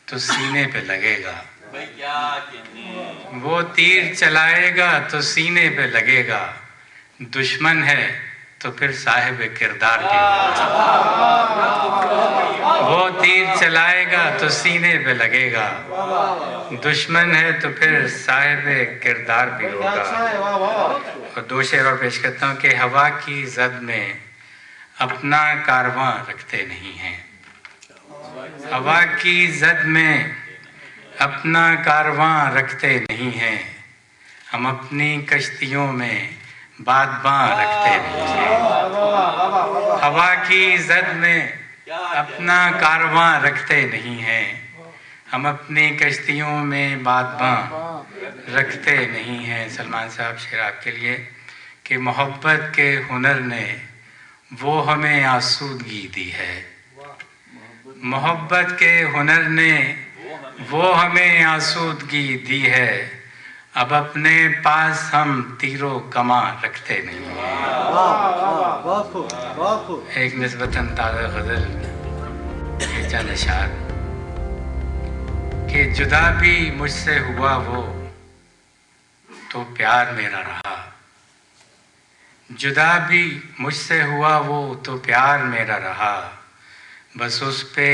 L: तो सीने पे लगेगा, वो तीर चलाएगा तो सीने पे लगेगा, दुश्मन है तो फिर साहिब किरदार भी होगा, वो तीर चलाएगा तो सीने पे लगेगा, दुश्मन है तो फिर साहिब किरदार भी होगा। और दो शेर और पेश करता हूँ कि हवा की जद में अपना कारवां रखते नहीं हैं, हवा की जद में अपना कारवां रखते नहीं हैं, हम अपनी कश्तियों में बादबां रखते नहीं हैं, हवा की जद में अपना कारवां रखते नहीं हैं, हम अपनी कश्तियों में बादबां रखते नहीं हैं। सलमान साहब शेर आपके लिए कि मोहब्बत के हुनर ने वो हमें आसूदगी दी है, मोहब्बत के हुनर ने वो हमें आसूदगी दी है, अब अपने पास हम तीरों कमा रखते नहीं हैं। एक निस्बतन ताज़ा गज़ल के चंद अशार कि जुदा भी मुझसे हुआ वो तो प्यार मेरा रहा, जुदा भी मुझसे हुआ वो तो प्यार मेरा रहा, बस उस पे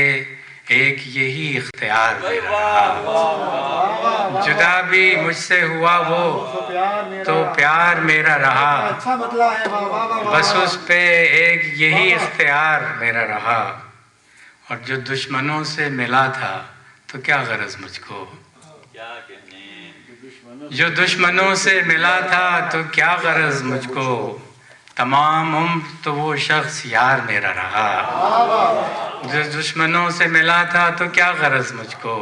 L: एक यही इख्तियार मेरा रहा, जुदा भी मुझसे हुआ वो तो प्यार मेरा रहा, बस उस पे एक यही इख्तियार मेरा रहा, और जो दुश्मनों से मिला था तो क्या गरज मुझको, जो दुश्मनों से मिला था तो क्या गरज मुझको, तमाम उम्र तो वो शख्स यार मेरा रहा, जो दुश्मनों से मिला था तो क्या गरज मुझको,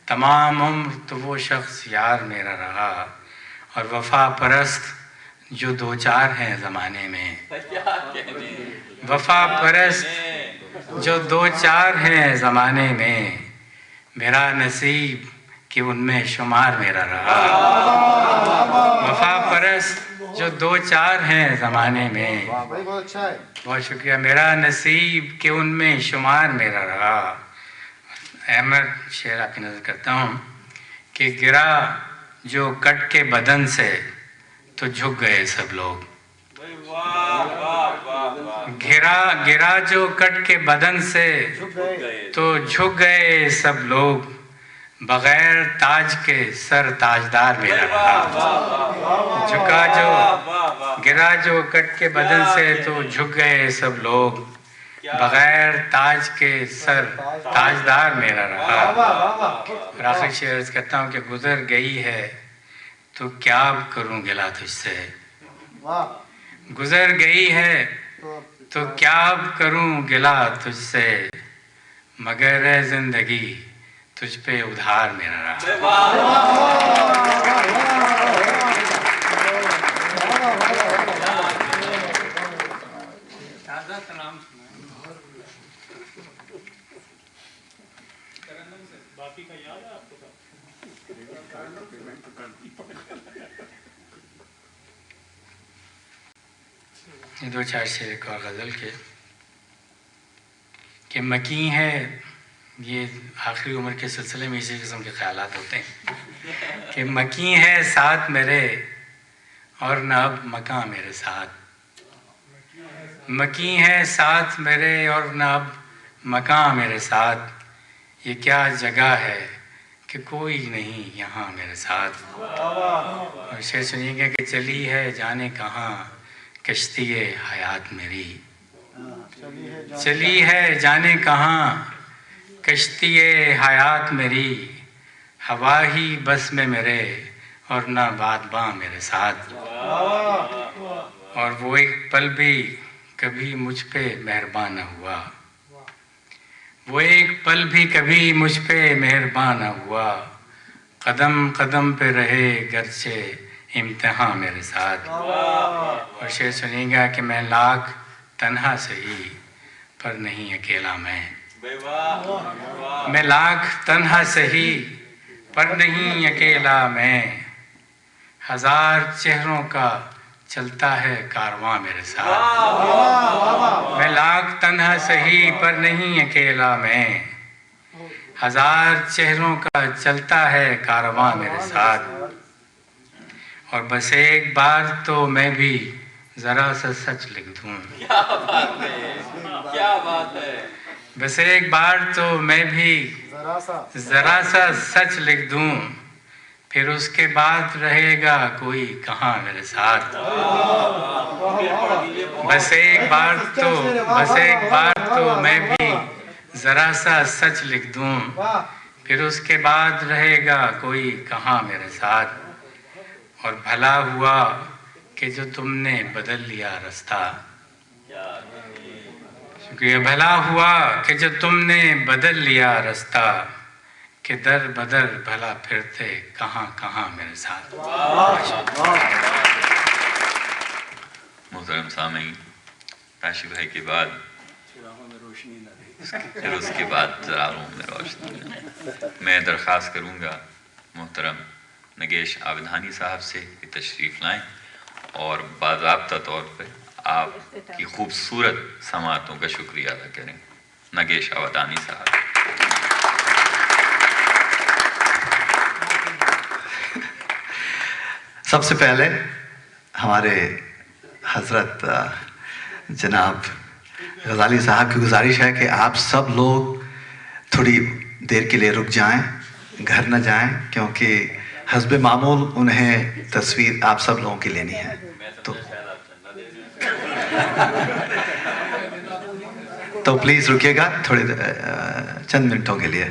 L: तमाम उम्र तो वो शख्स यार मेरा रहा, और वफा परस्त जो दो चार हैं ज़माने में, वफा परस्त जो दो चार हैं ज़माने में, मेरा नसीब कि उनमें शुमार मेरा रहा, वफा परस्त जो दो चार हैं ज़माने में, बहुत शुक्रिया, मेरा नसीब कि उनमें शुमार मेरा रहा। अहमद शेर आपकी नज़र करता हूँ कि गिरा जो कट के बदन से तो झुक गए सब लोग, गिरा जो कट के बदन से तो झुक गए सब लोग, बगैर ताज के सर ताजदार मेरा रहा, झुका जो गिरा जो कट के बदन से तो झुक गए सब लोग, बगैर ताज के सर ताजदार मेरा रहा। और आखिरी शेर अर्ज़ करता हूँ कि गुजर गई है तो क्या करूँ गिला तुझसे, गुजर गई है तो क्या करूँ गिला तुझसे, मगर है जिंदगी तुझ पे उधार मेरा रहा। ये दो चार शेर एक और गज़ल के कि मकी है, ये आखिरी उम्र के सिलसिले में इसी किस्म के ख्यालात होते हैं कि मकी है साथ मेरे और न अब मकां मेरे साथ, मकी है साथ मेरे और न अब मकां मेरे साथ, ये क्या जगह है कि कोई नहीं यहाँ मेरे साथ। और शेर सुनिएगा कि चली है जाने कहाँ कश्ती हयात मेरी, चली है जाने कहाँ कश्ती हयात मेरी हवा ही बस में मेरे और ना बादबां मेरे साथ। और वो एक पल भी कभी मुझ पे मेहरबान न हुआ, वो एक पल भी कभी मुझ पे मेहरबान न हुआ। कदम कदम पे रहे गरचे इम्तिहान मेरे साथ। और शेर सुनिएगा कि मैं लाख तन्हा सही पर नहीं अकेला मैं लाख तन्हा सही पर नहीं अकेला मैं। हजार चेहरों का चलता है कारवां मेरे साथ। मैं लाख तन्हा सही पर नहीं अकेला मैं। हजार चेहरों का चलता है कारवां मेरे साथ। और बस एक बार तो मैं भी जरा सा सच लिख दूं।
A: क्या बात है, क्या बात है।
L: बस एक बार तो मैं भी जरा सा सच लिख दूं, फिर उसके बाद रहेगा कोई कहाँ मेरे साथ। बस एक बार तो मैं भी जरा सा सच लिख दूं, फिर उसके बाद रहेगा कोई कहाँ मेरे साथ। और भला हुआ कि जो तुमने बदल लिया रास्ता। शुक्रिया। भला हुआ कि जो तुमने बदल लिया रास्ता, कि दर बदर भला फिरते कहाँ कहाँ मेरे साथ।
A: मोहतरम सामीन, ताशी भाई के बाद फिर उसके बाद चरागों में रोशनी। मैं दरख्वास्त करूँगा मोहतरम नगेश आबिदानी साहब से कि तशरीफ़ लाएँ और बाज़ाब्ता तौर पर आपकी खूबसूरत समातों का शुक्रिया अदा करें। नगेश आबिदानी साहब।
M: सबसे पहले हमारे हज़रत जनाब गज़ाली साहब की गुजारिश है कि आप सब लोग थोड़ी देर के लिए रुक जाएं, घर न जाएं, क्योंकि हस्ब मामूल उन्हें तस्वीर आप सब लोगों की लेनी है। तो प्लीज़ रुकिएगा थोड़ी चंद मिनटों के लिए।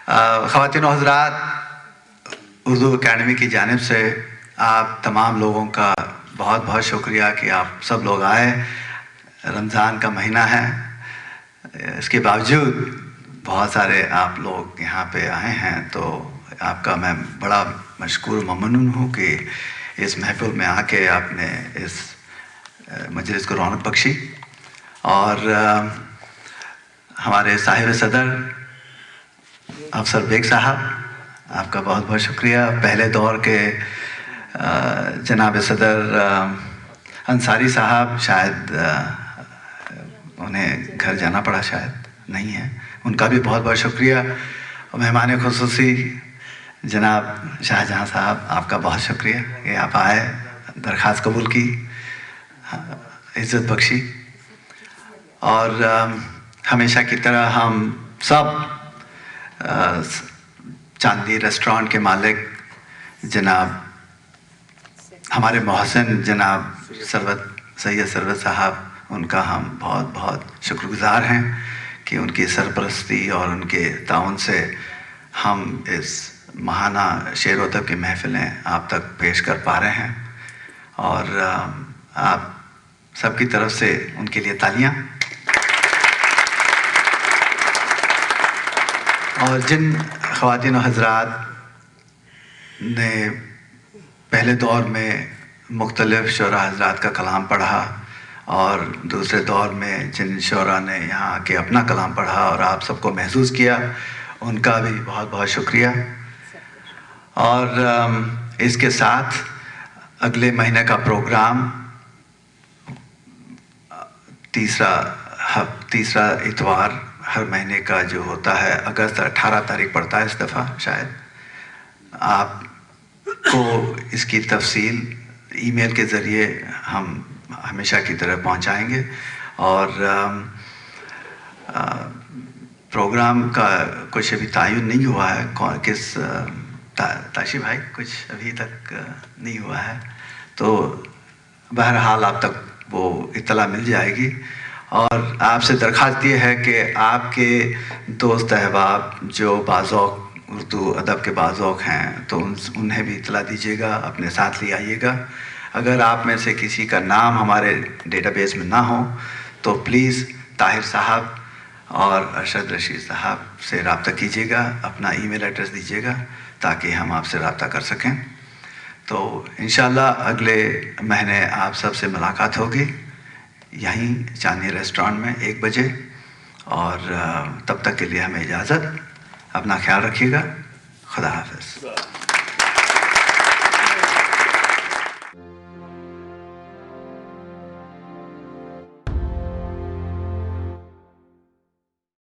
M: ख़वातीन और हज़रात, उर्दू अकेडमी की जानिब से आप तमाम लोगों का बहुत बहुत शुक्रिया कि आप सब लोग आए। रमज़ान का महीना है, इसके बावजूद बहुत सारे आप लोग यहाँ पे आए हैं, तो आपका मैं बड़ा मशकूर ममनून हूँ कि इस महफिल में आके आपने इस मजलिस को रौनक बख्शी। और हमारे साहिब सदर अफसर बेग साहब, आपका बहुत बहुत शुक्रिया। पहले दौर के जनाब सदर अंसारी साहब, शायद उन्हें घर जाना पड़ा, शायद नहीं है, उनका भी बहुत बहुत शुक्रिया। और मेहमान खुसूसी जनाब शाहजहाँ साहब, आपका बहुत शुक्रिया कि आप आए, दरख्वास्त कबूल की, इज़्ज़त बख्शी। और हमेशा की तरह हम सब चांदी रेस्टोरेंट के मालिक जनाब हमारे मोहसिन जनाब सैयद सरवत साहब, उनका हम बहुत बहुत शुक्रगुजार हैं कि उनकी सरपरस्ती और उनके ताउन से हम इस महाना शेर अदब की महफ़िलें आप तक पेश कर पा रहे हैं। और आप सबकी तरफ से उनके लिए तालियां। और जिन ख़वातीन और हज़रात ने पहले दौर में मुख्तलिफ़ शोरा हज़रात का कलाम पढ़ा और दूसरे दौर में जिन शोरा ने यहाँ आके अपना कलाम पढ़ा और आप सबको महसूस किया, उनका भी बहुत बहुत शुक्रिया। और इसके साथ अगले महीने का प्रोग्राम तीसरा इतवार हर महीने का जो होता है, अगस्त 18 तारीख पड़ता है इस दफ़ा, शायद आपको इसकी तफसील ईमेल के ज़रिए हम हमेशा की तरह पहुंचाएंगे। और प्रोग्राम का कुछ अभी तयन नहीं हुआ है, किस ताशी भाई कुछ अभी तक नहीं हुआ है, तो बहरहाल आप तक वो इत्तला मिल जाएगी। اور آپ سے درخواست یہ ہے کہ آپ کے دوست احباب جو بعض اردو ادب کے بعض ہیں تو انہیں بھی اطلاع دیجیے گا، اپنے ساتھ لے آئیے گا۔ اگر آپ میں سے کسی کا نام ہمارے ڈیٹا بیس میں نہ ہو تو پلیز طاہر صاحب اور ارشد رشید صاحب سے رابطہ کیجیے گا، اپنا ای میل ایڈریس دیجیے گا تاکہ ہم آپ سے رابطہ کر سکیں۔ تو انشاءاللہ اگلے مہینے آپ سب سے ملاقات ہوگی یہیں چاندنی ریسٹورانٹ میں 1 بجے، اور تب تک کے لیے ہمیں اجازت، اپنا خیال رکھیے گا، خدا حافظ۔